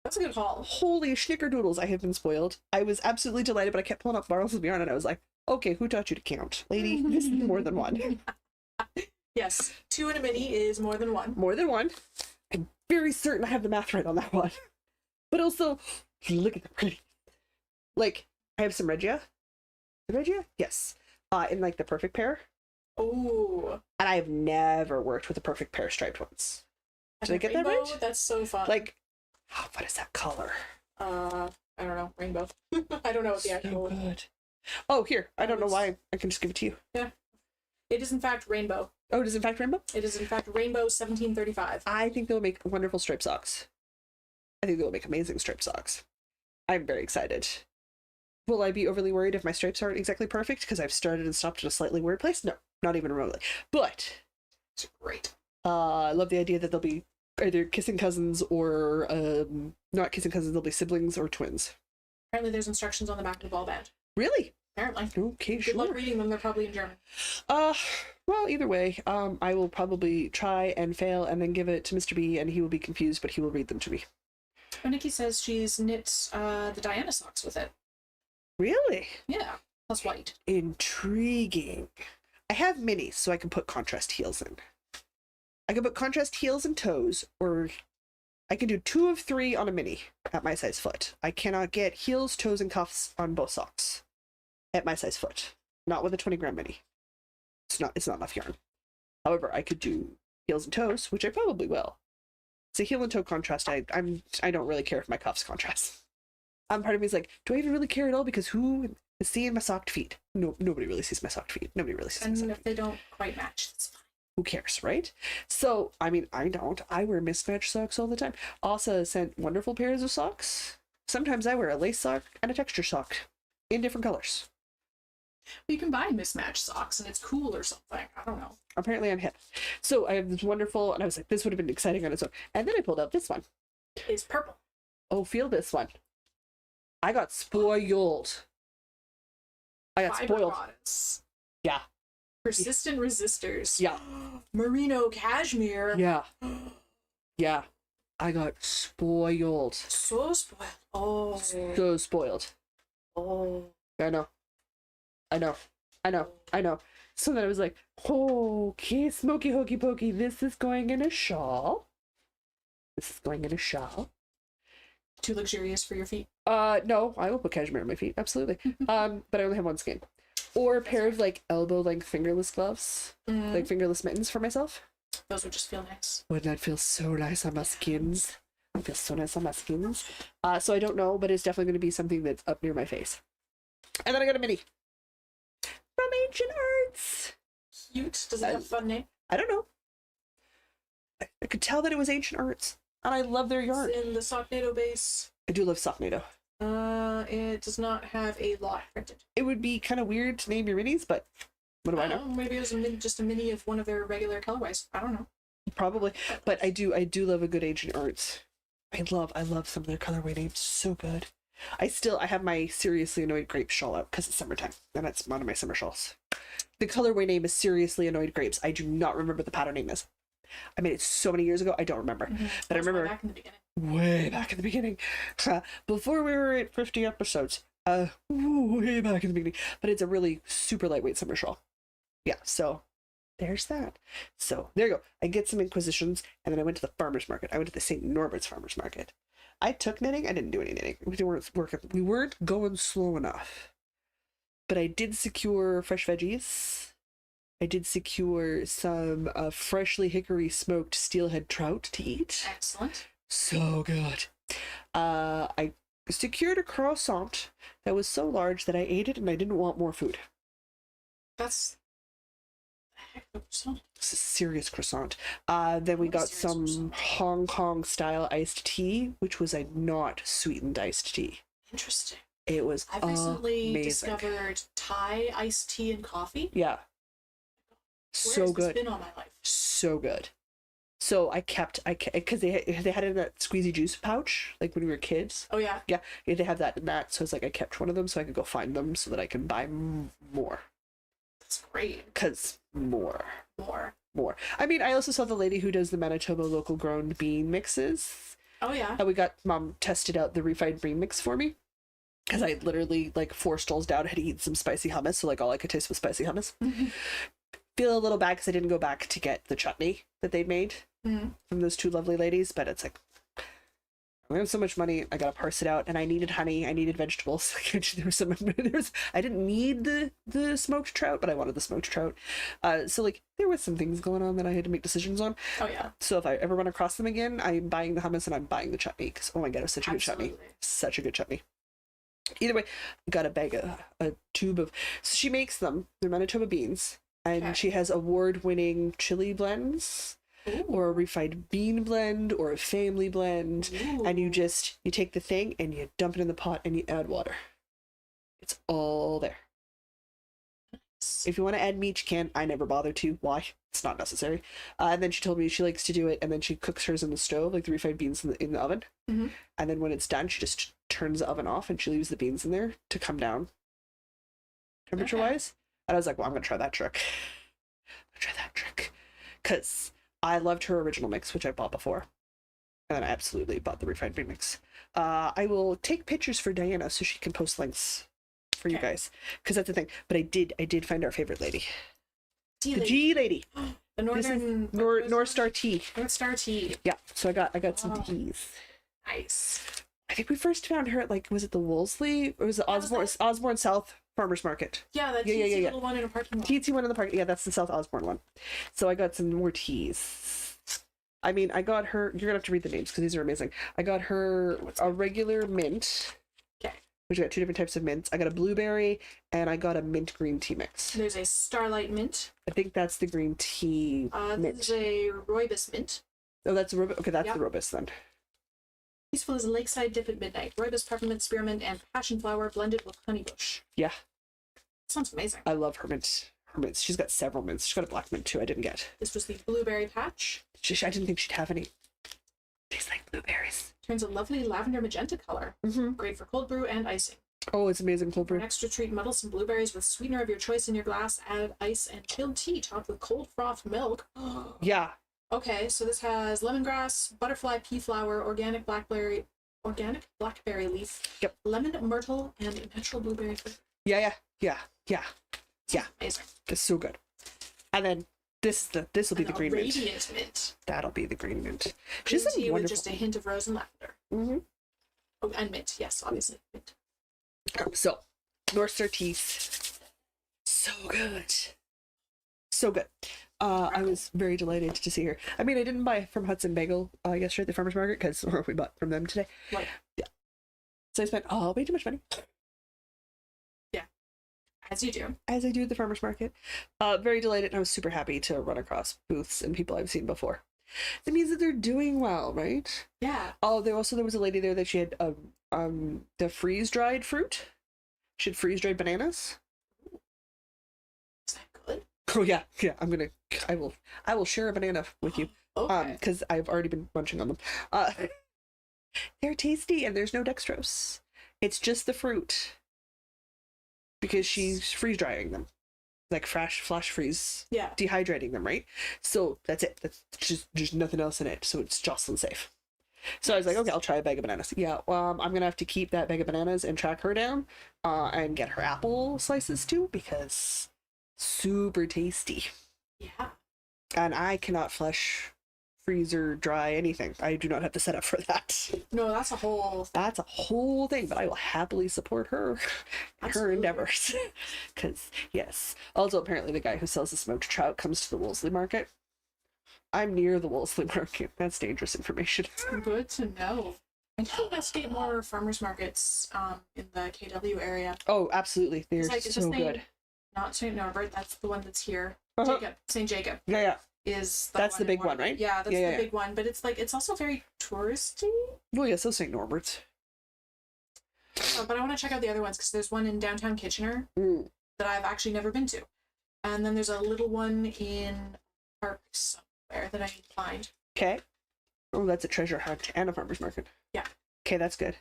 That's a good haul. Holy schnickerdoodles, I have been spoiled. I was absolutely delighted, but I kept pulling up barrels of yarn and I was like, okay, who taught you to count? Lady, this is more than 1. Yes, 2 and a mini is more than 1. More than 1. I'm very certain I have the math right on that one. But also, look at the pretty. Like, I have some Regia. The Regia? Yes. In like the perfect pair. Oh. And I've never worked with a perfect pair striped ones. Did I get that right? That's so fun. Like, what is that color? I don't know. Rainbow. I don't know what the actual. So good. Oh, here. I don't know why. I can just give it to you. Yeah. It is in fact rainbow. Oh, it is in fact rainbow? It is in fact rainbow 1735. I think they'll make wonderful striped socks. I think they'll make amazing striped socks. I'm very excited. Will I be overly worried if my stripes aren't exactly perfect because I've started and stopped at a slightly weird place? No, not even remotely. But it's great. I love the idea that they'll be either kissing cousins or not kissing cousins. They'll be siblings or twins. Apparently, there's instructions on the back of the ball band. Really? Apparently. Okay, Good sure. luck reading them. They're probably in German. Well, either way, I will probably try and fail and then give it to Mr. B, and he will be confused, but he will read them to me. Oh, Nikki says she's knit the Diana socks with it. Really? Yeah, plus white. Intriguing. I have minis, so I can put contrast heels in. I can put contrast heels and toes, or I can do 2 of 3 on a mini at my size foot. I cannot get heels, toes, and cuffs on both socks at my size foot. Not with a 20-gram mini. It's not enough yarn. However, I could do heels and toes, which I probably will. It's a heel and toe contrast. I don't really care if my cuffs contrast. Part of me is like, do I even really care at all? Because who is seeing my socked feet? No, nobody really sees my socked feet. Nobody really sees my socked feet. And if they don't quite match, that's fine. Who cares, right? So, I mean, I don't. I wear mismatched socks all the time. Asa sent wonderful pairs of socks. Sometimes I wear a lace sock and a texture sock in different colors. You can buy mismatched socks and it's cool or something. I don't know. Apparently I'm hip. So I have this wonderful, and I was like, this would have been exciting on its own. And then I pulled out this one. It's purple. Oh, feel this one. I got spoiled. I got Fiber spoiled. Goddess. Yeah. Persistent resistors. Yeah. Merino cashmere. Yeah. Yeah. I got spoiled. So spoiled. Oh. So spoiled. Oh. I know. So then I was like, okay, smoky hokey pokey, this is going in a shawl. Too luxurious for your feet. No, I will put cashmere on my feet, absolutely. But I only have 1 skein. Or a pair of like elbow length fingerless gloves, like fingerless mittens for myself. Those would just feel nice. Wouldn't that feel so nice on my skins? It feels so nice on my skins. So I don't know, but it's definitely going to be something that's up near my face. And then I got a mini from Ancient Arts. Cute. Does it have a fun name? I don't know. I could tell that it was Ancient Arts, and I love their yarn. It's in the Socknado base. I do love Socknado. It does not have a lot printed. It would be kind of weird to name your minis, but what do I know? Maybe it was just a mini of one of their regular colorways. I don't know. Probably, but I do love a good Ancient Arts. I love some of their colorway names. So good. I have my Seriously Annoyed Grapes shawl out because it's summertime, and that's one of my summer shawls. The colorway name is Seriously Annoyed Grapes. I do not remember the pattern name is. I made it so many years ago, I don't remember. But I remember back in the beginning. Way back in the beginning. Before we were at 50 episodes. Way back in the beginning. But it's a really super lightweight summer shawl. Yeah, so there's that. So there you go. I get some inquisitions, and then I went to the farmer's market. I went to the St. Norbert's farmer's market. I took knitting. I didn't do any knitting. We weren't going slow enough. But I did secure fresh veggies. I did secure some freshly hickory smoked steelhead trout to eat. Excellent. So good. I secured a croissant that was so large that I ate it and I didn't want more food. That's heck of a croissant. It's a serious croissant. Then we What a got serious some croissant. Hong Kong style iced tea, which was a not sweetened iced tea. Interesting. It was I've recently amazing. discovered Thai iced tea and coffee. Yeah. Where So has this good. been all my life? So good. So I kept because they had it in that squeezy juice pouch like when we were kids. Oh yeah. Yeah, they have that in that. So it's like I kept one of them so I could go find them so that I can buy more. That's great. Cause more. More. I mean, I also saw the lady who does the Manitoba local grown bean mixes. Oh yeah. And we got mom tested out the refined bean mix for me. Because I literally like 4 stalls down had eaten some spicy hummus, so like all I could taste was spicy hummus. Feel a little bad because I didn't go back to get the chutney that they'd made from those 2 lovely ladies, but it's like I have so much money, I gotta parse it out, and I needed honey, I needed vegetables. I didn't need the smoked trout, but I wanted the smoked trout. So like there was some things going on that I had to make decisions on. Oh yeah. So if I ever run across them again, I'm buying the hummus and I'm buying the chutney because oh my god, it was such a good chutney, such a good chutney. Either way, got a tube of. So she makes them. They're Manitoba beans, and she has award-winning chili blends, or a refined bean blend, or a family blend. Ooh. And you take the thing and you dump it in the pot and you add water. It's all there. If you want to add meat, you can. I never bother to. Why? It's not necessary. And then she told me she likes to do it, and then she cooks hers in the stove, like the refined beans in the oven. And then when it's done, she just turns the oven off and she leaves the beans in there to come down temperature-wise. And I was like, well, I'm going to try that trick. Because I loved her original mix, which I bought before. And then I absolutely bought the refined bean mix. I will take pictures for Diana so she can post links for you guys, because that's the thing. But I did find our favorite lady, the G lady, the Northern North Star tea. North Star tea. Yeah, so I got some teas. Nice. I think we first found her at like, was it the Wolseley or was it Osborne South Farmers Market? Yeah, that yeah. little one in a parking lot. Teensy one in the park. Yeah, that's the South Osborne one. So I got some more teas. I mean, I got her. You're gonna have to read the names because these are amazing. I got her a regular mint. Okay. Which I got 2 different types of mints. I got a blueberry and I got a mint green tea mix. There's a Starlight mint. I think that's the green tea mint. This is a Rooibos mint. Oh, that's the Rooibos. Okay, that's the Rooibos then. Peaceful as a lakeside dip at midnight. Rooibos, peppermint, spearmint, and passion flower blended with honeybush. Yeah. Sounds amazing. I love her mint. Her mints. She's got several mints. She's got a black mint too. I didn't get. This was the blueberry patch. I didn't think she'd have any. Tastes like blueberries. Turns a lovely lavender magenta color. Great for cold brew and icing. Oh, it's amazing cold For brew. an extra treat, muddle some blueberries with sweetener of your choice in your glass. Add ice and chilled tea topped with cold frothed milk. Yeah. Okay, so this has lemongrass, butterfly pea flower, organic blackberry leaf, lemon myrtle, and natural blueberry flavor. Yeah. Amazing. It's so good. And then this will be the green mint. Radiant mint. That'll be the green mint. Green She's tea a with wonderful. just a hint of rose and lavender. Oh, and mint. Yes, obviously mint. So, North Star teas. So good. So good. I was very delighted to see her. I mean, I didn't buy from Hudson Bagel yesterday at the farmer's market because we bought from them today. Right. Yeah. So I spent way too much money. Yeah. As you do. As I do at the farmer's market. Very delighted, and I was super happy to run across booths and people I've seen before. It means that they're doing well, right? Yeah. Oh, there was a lady there that she had the freeze-dried fruit. She had freeze-dried bananas. Is that good? Oh yeah. I will share a banana with you. Okay. Because I've already been munching on them. They're tasty and there's no dextrose. It's just the fruit. Because she's freeze drying them. Like flash freeze. Yeah. Dehydrating them, right? So that's it. That's just there's nothing else in it. So it's Jocelyn safe. So I was like, okay, I'll try a bag of bananas. Yeah, I'm gonna have to keep that bag of bananas and track her down, and get her apple slices too because super tasty. Yeah. And I cannot freeze or dry anything. I do not have the setup for that. No, that's a whole thing, but I will happily support her and her endeavors. Because, yes. Also, apparently the guy who sells the smoked trout comes to the Wolseley market. I'm near the Wolseley market. That's dangerous information. good to know. I need to investigate more farmers markets in the KW area. Oh, absolutely. They're Like, so good. Not St. Norbert, that's the one that's here. Jacob, St. Jacob. Yeah. Is that's the in big one, right? Yeah, that's the big one. But it's like it's also very touristy. Well, yeah, so St. Norbert's. Oh, but I want to check out the other ones because there's one in downtown Kitchener that I've actually never been to, and then there's a little one in a park somewhere that I need to find. Okay. Oh, that's a treasure hunt and a farmer's market. Yeah. Okay, that's good.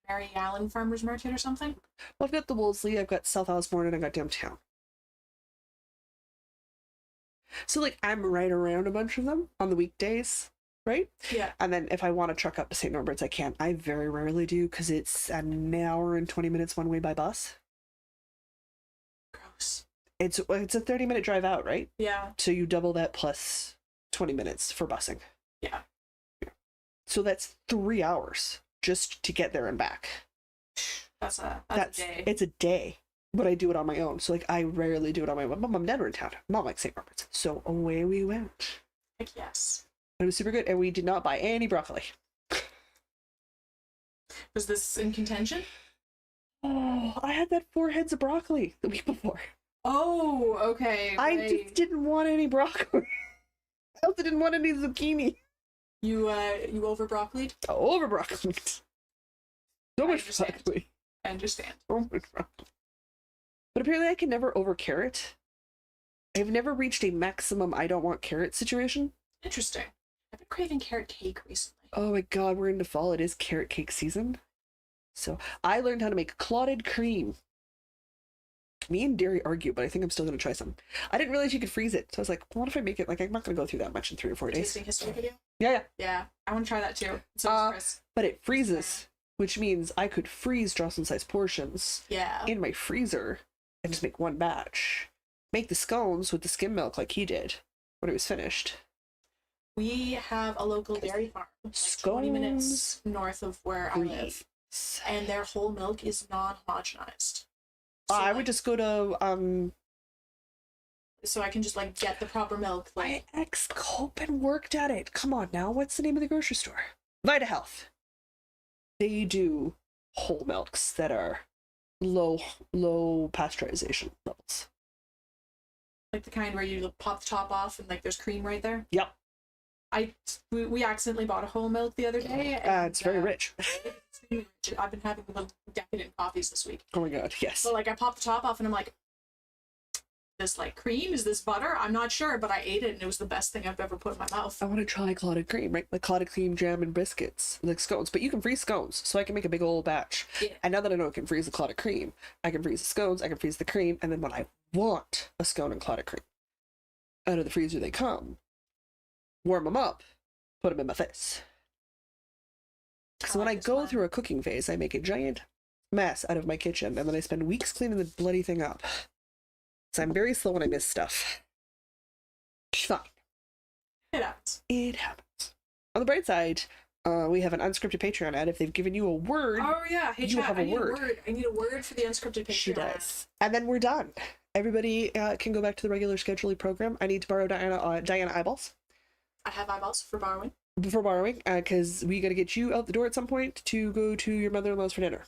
Mary Allen Farmer's Market or something? Well, I've got the Wolseley, I've got South Osborne, and I got downtown. So, like, I'm right around a bunch of them on the weekdays, right? Yeah. And then if I want to truck up to St. Norbert's, I can. I very rarely do because it's an hour and 20 minutes one way by bus. Gross. It's a 30-minute drive out, right? Yeah. So you double that plus 20 minutes for busing. Yeah. So that's 3 hours just to get there and back. That's a day. It's a day, but I do it on my own. So like I rarely do it on my own. My mom and dad were in town, not like St. Robert's. So away we went. Heck yes. It was super good, and we did not buy any broccoli. Was this in contention? Oh, I had that 4 heads of broccoli the week before. Oh, okay. I just didn't want any broccoli. I also didn't want any zucchini. You over broccolied? Over broccoli. So much broccoli. I understand. So much broccoli. But apparently I can never over carrot. I've never reached a maximum I don't want carrot situation. Interesting. I've been craving carrot cake recently. Oh my god, we're into fall. It is carrot cake season. So I learned how to make clotted cream. Me and Derry argue, but I think I'm still going to try some. I didn't realize you could freeze it. So I was like, what if I make it? Like, I'm not going to go through that much in 3 or 4 days. Tasting history video? Yeah. Yeah, I want to try that too. So does Chris. But it freezes, which means I could freeze Jocelyn-sized portions yeah. in my freezer and just make one batch. Make the scones with the skim milk like he did when it was finished. We have a local dairy farm, like 20 minutes north of where I live, and their whole milk is non-homogenized. So I would just go to so I can just like get the proper milk. Like my ex-Copen worked at it. Come on now, what's the name of the grocery store? Vita Health. They do whole milks that are low pasteurization levels. Like the kind where you pop the top off and like there's cream right there. Yep. We accidentally bought a whole milk the other day. It's very rich. I've been having little decadent coffees this week. Oh my god, yes. So like I popped the top off and I'm like, this like cream? Is this butter? I'm not sure, but I ate it and it was the best thing I've ever put in my mouth. I want to try clotted cream, right? Like clotted cream, jam, and biscuits, like scones. But you can freeze scones, so I can make a big old batch. Yeah. And now that I know I can freeze the clotted cream, I can freeze the scones, I can freeze the cream, and then when I want a scone and clotted cream, out of the freezer they come, warm them up, put them in my face. So when I go through a cooking phase, I make a giant mess out of my kitchen, and then I spend weeks cleaning the bloody thing up. So I'm very slow when I miss stuff. Fine. It happens. It happens. On the bright side, we have an unscripted Patreon ad. If they've given you a word, oh yeah, hey, you chat, have a word. I need a word for the unscripted Patreon. She does. And then we're done. Everybody can go back to the regular scheduling program. I need to borrow Diana eyeballs. I have eyeballs for borrowing. For borrowing, because we got to get you out the door at some point to go to your mother-in-law's for dinner.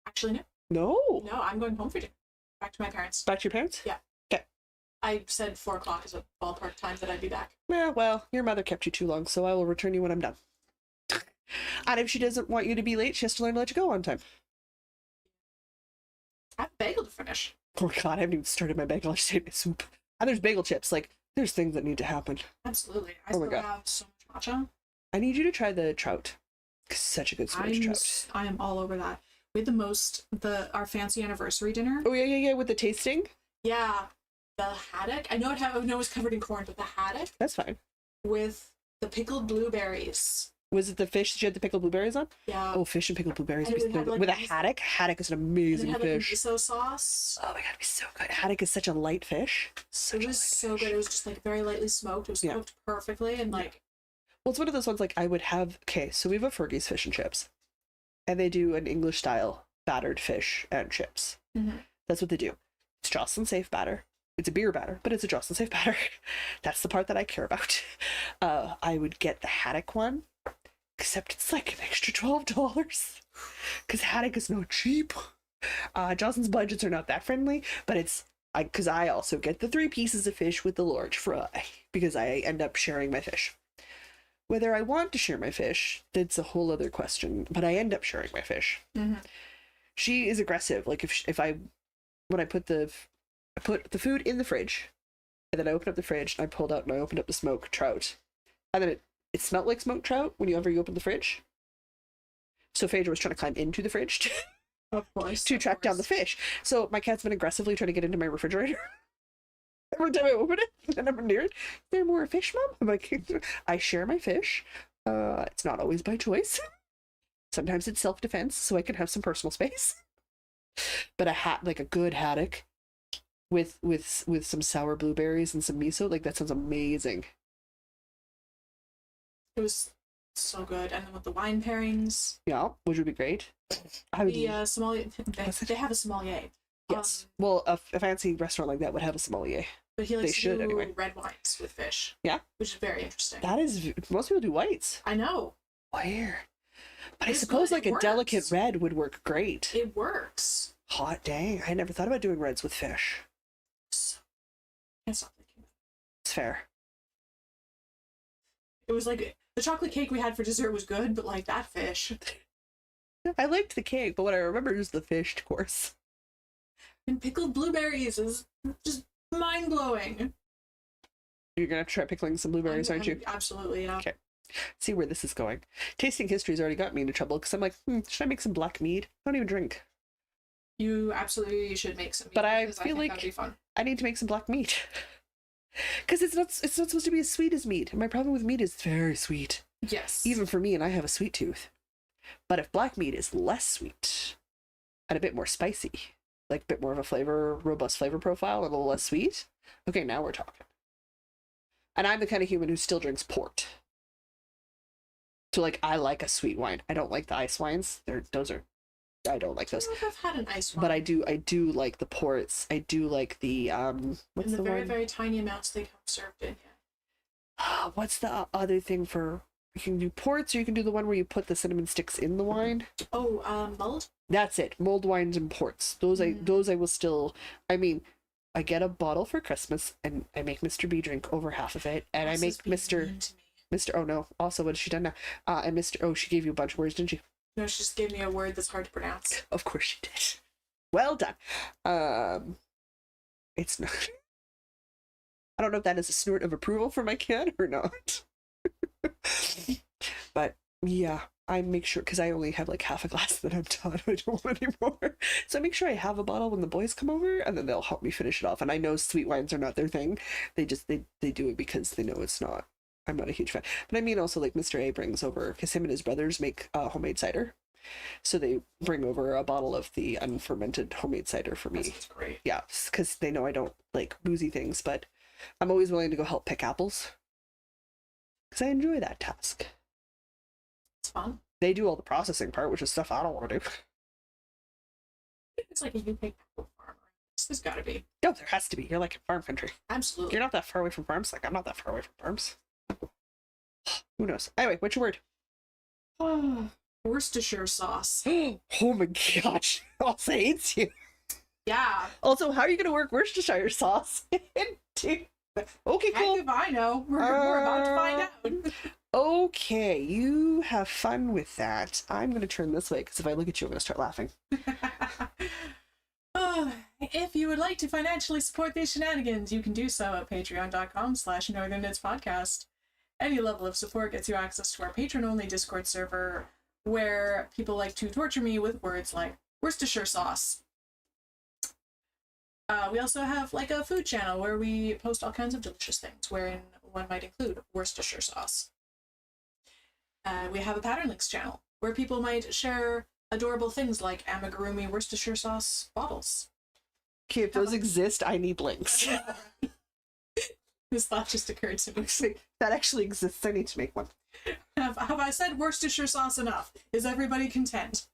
Actually, No. No, I'm going home for dinner. Back to my parents. Back to your parents? Yeah. Okay. I said 4 o'clock is a ballpark time that I'd be back. Yeah, well, your mother kept you too long, so I will return you when I'm done. And if she doesn't want you to be late, she has to learn to let you go on time. I have a bagel to finish. Oh god, I haven't even started my bagel. I just ate my soup. And there's bagel chips. Like, there's things that need to happen. Absolutely. I Oh my still God. have so much matcha. I need you to try the trout. Such a good Swedish trout. I am all over that. We had our fancy anniversary dinner. Oh yeah, with the tasting. Yeah, the haddock. I know it was covered in corn, but the haddock That's fine. with the pickled blueberries. Was it the fish that you had the pickled blueberries on? Yeah. Oh, fish and pickled blueberries. And it had, like, with a miso- haddock. Haddock is an And amazing it had fish. like a miso sauce. Oh my god, it'd be so good. Haddock is such a light fish. It was so good. It was just like very lightly smoked. It was cooked perfectly and like. Well, it's one of those ones like I would have. Okay, so we have a Fergie's fish and chips, and they do an English style battered fish and chips. Mm-hmm. That's what they do. It's Jocelyn Safe batter. It's a beer batter, but it's a Jocelyn Safe batter. That's the part that I care about. I would get the haddock one, except it's like an extra $12 because haddock is not cheap. Jocelyn's budgets are not that friendly, but it's because I also get the 3 pieces of fish with the large fry because I end up sharing my fish. Whether I want to share my fish, that's a whole other question, but I end up sharing my fish. She is aggressive. Like when I put the food in the fridge, and then I opened up the fridge and I pulled out and I opened up the smoked trout, and then it smelled like smoked trout whenever you open the fridge. So Phaedra was trying to climb into the fridge Of course. to track down the fish. So my cat's been aggressively trying to get into my refrigerator. Every time I open it and I'm near it, is there more fish, Mom? I'm like, I share my fish. It's not always by choice. Sometimes it's self-defense, so I can have some personal space. But like a good haddock with some sour blueberries and some miso, like that sounds amazing. It was so good, and then with the wine pairings. Yeah, which would be great. The sommelier, they have a sommelier. Yes. Well, a fancy restaurant like that would have a sommelier. But he likes They should, to do anyway. red wines with fish. Yeah. Which is very interesting. That is, most people do whites. I know. Weird. But I It's suppose good, like it a delicate works. red would work great. It works. Hot dang. I never thought about doing reds with fish. So, can't stop thinking. It's fair. It was like the chocolate cake we had for dessert was good, but like that fish. I liked the cake, but what I remember is the fish course. And pickled blueberries is just mind blowing. You're gonna try pickling some blueberries, aren't you? Absolutely, yeah. Okay. See where this is going. Tasting history's already got me into trouble because I'm like, should I make some black mead? I don't even drink. You absolutely should make some. But I because feel think like that'd be fun. I need to make some black mead. Because it's not supposed to be as sweet as mead. My problem with mead is it's very sweet. Yes. Even for me, and I have a sweet tooth. But if black mead is less sweet and a bit more spicy, like a bit more of a robust flavor profile and a little less sweet, okay, now we're talking. And I'm the kind of human who still drinks port. So like, I like a sweet wine. I don't like the ice wines. I don't like I those. don't know if I've had an ice one. But I do like the ports. I do like the what's in the the very, one? very tiny amounts they come served in. What's the other thing for, you can do ports, or you can do the one where you put the cinnamon sticks in the wine? Oh, mulled? That's it. Mulled wines and ports. Those I will still, I mean, I get a bottle for Christmas and I make Mr. B drink over half of it, and I make Mr. Oh no, also what has she done now? And Mr. Oh, she gave you a bunch of words, didn't she? No, she just gave me a word that's hard to pronounce. Of course she did. Well done. It's not, I don't know if that is a snort of approval for my cat or not. But yeah, I make sure, because I only have like half a glass that I'm done. I don't want any more. So I make sure I have a bottle when the boys come over, and then they'll help me finish it off. And I know sweet wines are not their thing. They do it because they know it's not. I'm not a huge fan. But I mean also like Mr. A brings over, because him and his brothers make homemade cider. So they bring over a bottle of the unfermented homemade cider for me. That's great. Yeah, because they know I don't like boozy things, but I'm always willing to go help pick apples. Because I enjoy that task. It's fun. They do all the processing part, which is stuff I don't want to do. It's like a UK apple farmer. There's gotta be. No, there has to be. You're like in farm country. Absolutely. You're not that far away from farms. Like, I'm not that far away from farms. Who knows? Anyway, what's your word? Worcestershire sauce. Oh my gosh. Also hates you. Yeah. Also, how are you going to work Worcestershire sauce into... Okay, Heck cool. if I know. We're about to find out. Okay, you have fun with that. I'm going to turn this way, because if I look at you, I'm going to start laughing. If you would like to financially support these shenanigans, you can do so at patreon.com/Northern Knits Podcast. Any level of support gets you access to our patron-only Discord server, where people like to torture me with words like Worcestershire sauce. We also have like a food channel where we post all kinds of delicious things, wherein one might include Worcestershire sauce. We have a Pattern Links channel where people might share adorable things like amigurumi Worcestershire sauce bottles. Okay, if those exist, I need links. This thought just occurred to me. That actually exists. I need to make one. Have I said Worcestershire sauce enough? Is everybody content?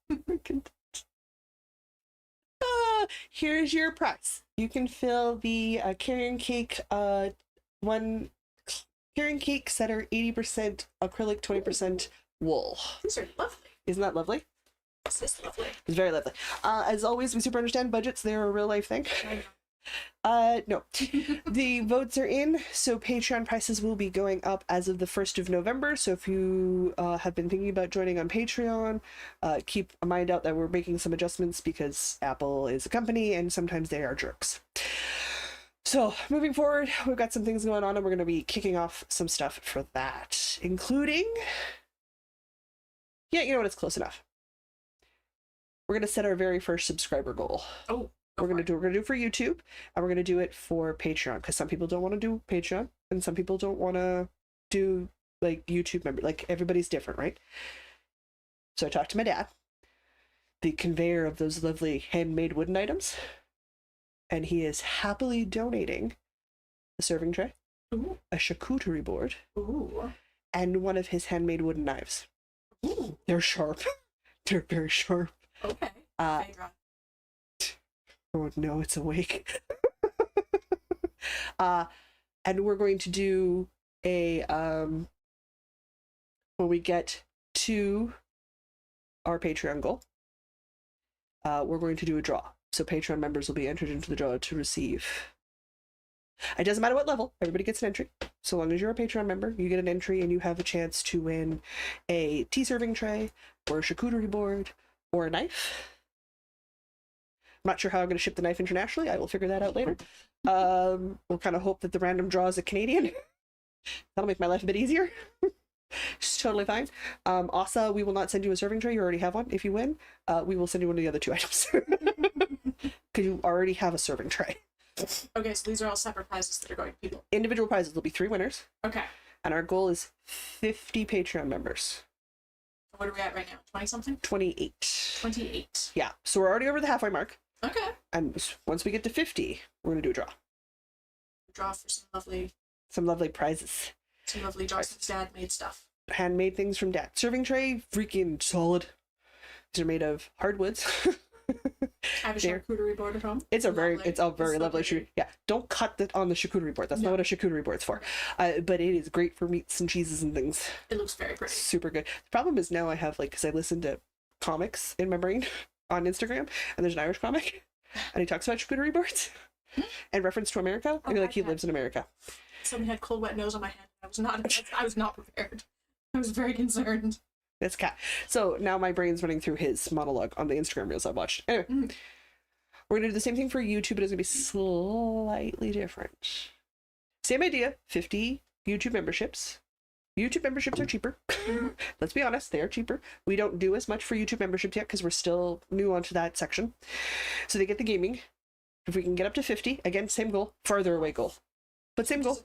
Here's your price. You can fill the carrion cake, one carrion cakes that are 80% acrylic, 20% wool. These are lovely. Isn't that lovely? This is lovely. It's very lovely. As always, we super understand budgets. They're a real life thing. No. The votes are in, so Patreon prices will be going up as of the 1st of November. So if you have been thinking about joining on Patreon, keep a mind out that we're making some adjustments because Apple is a company and sometimes they are jerks. So moving forward, we've got some things going on and we're going to be kicking off some stuff for that, including... Yeah, you know what? It's close enough. We're going to set our very first subscriber goal. Oh. We're gonna do it for YouTube, and we're gonna do it for Patreon because some people don't want to do Patreon, and some people don't want to do like YouTube member. Like everybody's different, right? So I talked to my dad, the conveyor of those lovely handmade wooden items, and he is happily donating a serving tray, Ooh. a charcuterie board, Ooh. and one of his handmade wooden knives. Ooh. They're sharp. They're very sharp. Okay. Oh no, it's awake. And we're going to do a when we get to our Patreon goal, we're going to do a draw. So Patreon members will be entered into the draw to receive. It doesn't matter what level, everybody gets an entry. So long as you're a Patreon member, you get an entry and you have a chance to win a tea serving tray or a charcuterie board or a knife. I'm not sure how I'm going to ship the knife internationally. I will figure that out later. We'll kind of hope that the random draw is a Canadian. That'll make my life a bit easier. It's totally fine. Asa, we will not send you a serving tray. You already have one. If you win, we will send you one of the other two items. Because you already have a serving tray. Okay, so these are all separate prizes that are going to people. Individual prizes. There'll be 3 winners. Okay. And our goal is 50 Patreon members. What are we at right now? 20-something? 28. 28. Yeah. So we're already over the halfway mark. Okay. And once we get to 50, we're going to do a draw. Draw for some lovely prizes. Some lovely Johnson's dad made stuff. Handmade things from dad. Serving tray, freaking solid. These are made of hardwoods. I have a charcuterie board at home. It's a very lovely charcuterie. Yeah, don't cut that on the charcuterie board. That's not what a charcuterie board's for. But it is great for meats and cheeses and things. It looks very pretty. Super good. The problem is now I have because I listen to comics in my brain on Instagram, and there's an Irish comic, and he talks about charcuterie boards and reference to America. I feel like he lives in America. Somebody had cold wet nose on my hand. I was not prepared. I was very concerned. It's cat. So now my brain's running through his monologue on the Instagram reels I've watched. Anyway, we're gonna do the same thing for YouTube, but it's gonna be slightly different. Same idea. 50 YouTube memberships. YouTube memberships are cheaper. Let's be honest, they are cheaper. We don't do as much for YouTube memberships yet because we're still new onto that section. So they get the gaming. If we can get up to 50, again, same goal, farther away goal. But same goal.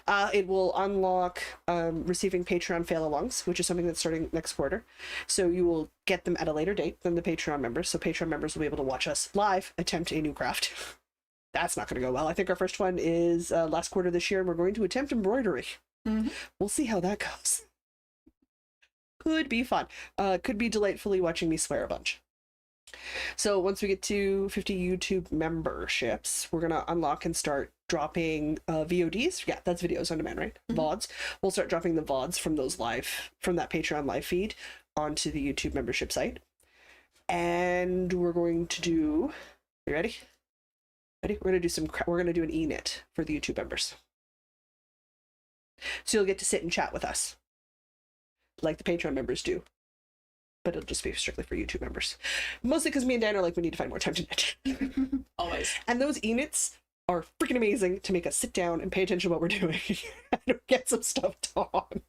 It will unlock receiving Patreon fail-alongs, which is something that's starting next quarter. So you will get them at a later date than the Patreon members. So Patreon members will be able to watch us live attempt a new craft. That's not going to go well. I think our first one is last quarter this year, and we're going to attempt embroidery. We'll see how that goes. Could be fun. Could be delightfully watching me swear a bunch. So once we get to 50 YouTube memberships, we're going to unlock and start dropping VODs. Yeah, that's videos on demand, right? VODs. We'll start dropping the VODs from that Patreon live feed onto the YouTube membership site. And we're going to do, you ready? Ready? We're going to do an e-knit for the YouTube members. So you'll get to sit and chat with us like the Patreon members do. But it'll just be strictly for YouTube members. Mostly because me and Dan are like, we need to find more time to knit. Always. And those e-knits are freaking amazing to make us sit down and pay attention to what we're doing and get some stuff done. I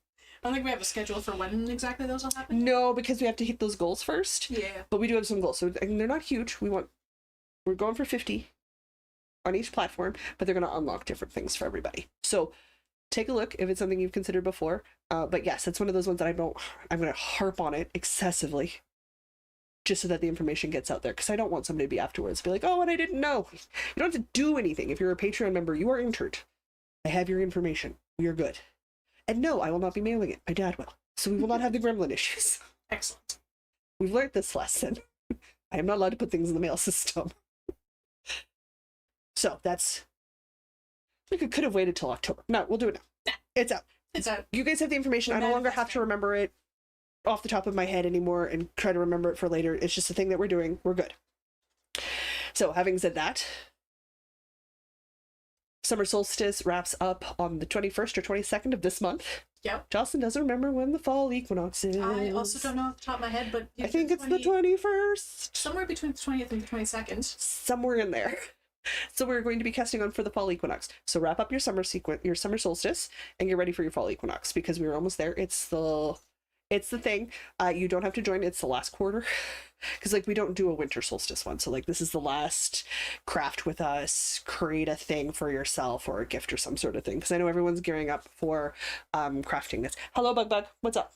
don't think we have a schedule for when exactly those will happen. No, because we have to hit those goals first. Yeah. But we do have some goals. So they're not huge. We're going for 50 on each platform, but they're going to unlock different things for everybody. So take a look if it's something you've considered before. But yes, it's one of those ones that I'm going to harp on it excessively just so that the information gets out there. Because I don't want somebody to be afterwards, be like, oh, and I didn't know. You don't have to do anything. If you're a Patreon member, you are entered. I have your information. We are good. And no, I will not be mailing it. My dad will. So we will not have the gremlin issues. Excellent. We've learned this lesson. I am not allowed to put things in the mail system. So that's... We could have waited till October. No, we'll do it now. Nah. It's out. It's out. You guys have the information. I no longer have to remember it off the top of my head anymore and try to remember it for later. It's just a thing that we're doing. We're good. So having said that, Summer solstice wraps up on the 21st or 22nd of this month. Yep. Jocelyn doesn't remember when the fall equinox is. I also don't know off the top of my head, but I think it's the 21st. Somewhere between the 20th and the 22nd. Somewhere in there. So we're going to be casting on for the fall equinox. So wrap up your summer solstice and get ready for your fall equinox because we're almost there. It's the thing. You don't have to join. It's the last quarter. Because like we don't do a winter solstice one. So like this is the last craft with us, create a thing for yourself or a gift or some sort of thing. Because I know everyone's gearing up for crafting this. Hello, Bug. What's up?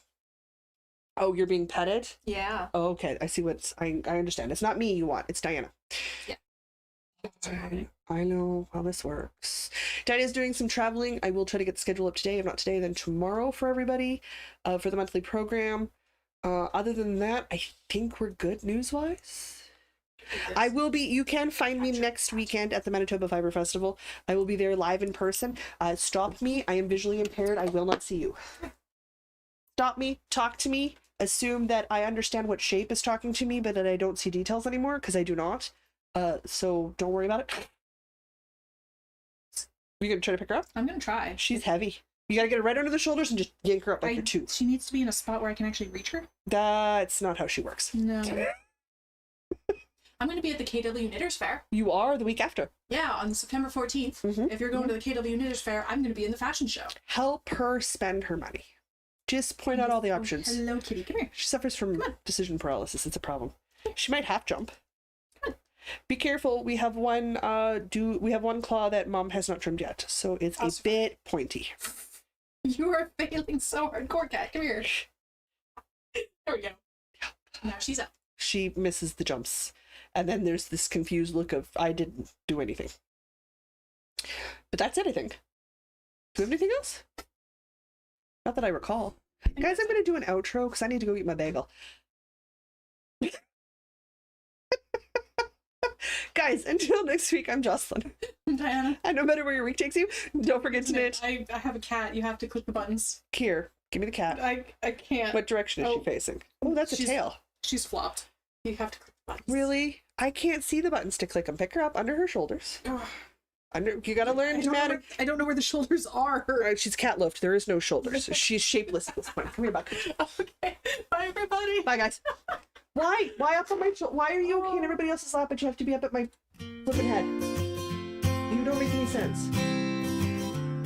Oh, you're being petted? Yeah. Oh, okay. I see I understand. It's not me you want. It's Diana. Yeah. I know how this works. Diana's doing some traveling. I will try to get the schedule up today. If not today, then tomorrow for everybody for the monthly program. Other than that, I think we're good news-wise. I will be, you can find me next weekend at the Manitoba Fiber Festival. I will be there live in person. Stop me. I am visually impaired. I will not see you. Stop me. Talk to me. Assume that I understand what shape is talking to me, but that I don't see details anymore, because I do not. So don't worry about it. You gonna try to pick her up? I'm gonna try. She's heavy. You gotta get her right under the shoulders and just yank her up like your tooth. She needs to be in a spot where I can actually reach her. That's not how she works. No. I'm going to be at the KW Knitters Fair. You are the week after. Yeah, on September 14th. Mm-hmm. If you're going to the KW Knitters Fair, I'm going to be in the fashion show. Help her spend her money. Just point out all the options. Hello, kitty. Come here. She suffers from decision paralysis. It's a problem. She might half jump. Be careful. We have one claw that Mom has not trimmed yet, so it's a bit pointy. You are failing so hardcore, cat. Come here. There we go. Now she's up. She misses the jumps. And then there's this confused look of, I didn't do anything. But that's it, I think. Do we have anything else? Not that I recall. Guys, I'm going to do an outro because I need to go eat my bagel. Guys, until next week, I'm Jocelyn. I'm Diana. And no matter where your week takes you, don't forget to knit. I have a cat. You have to click the buttons. Here, give me the cat. I can't. What direction is she facing? Oh, that's a tail. She's flopped. You have to click the buttons. Really? I can't see the buttons to click them. Pick her up under her shoulders. You gotta learn to manage. I don't know where the shoulders are. She's cat loafed. There is no shoulders. She's shapeless at this point. Come here, Buck. Okay. Bye, everybody. Bye, guys. Why? Why up on my shoulder? Why are you okay in everybody else's lap, but you have to be up at my flipping head? You don't make any sense.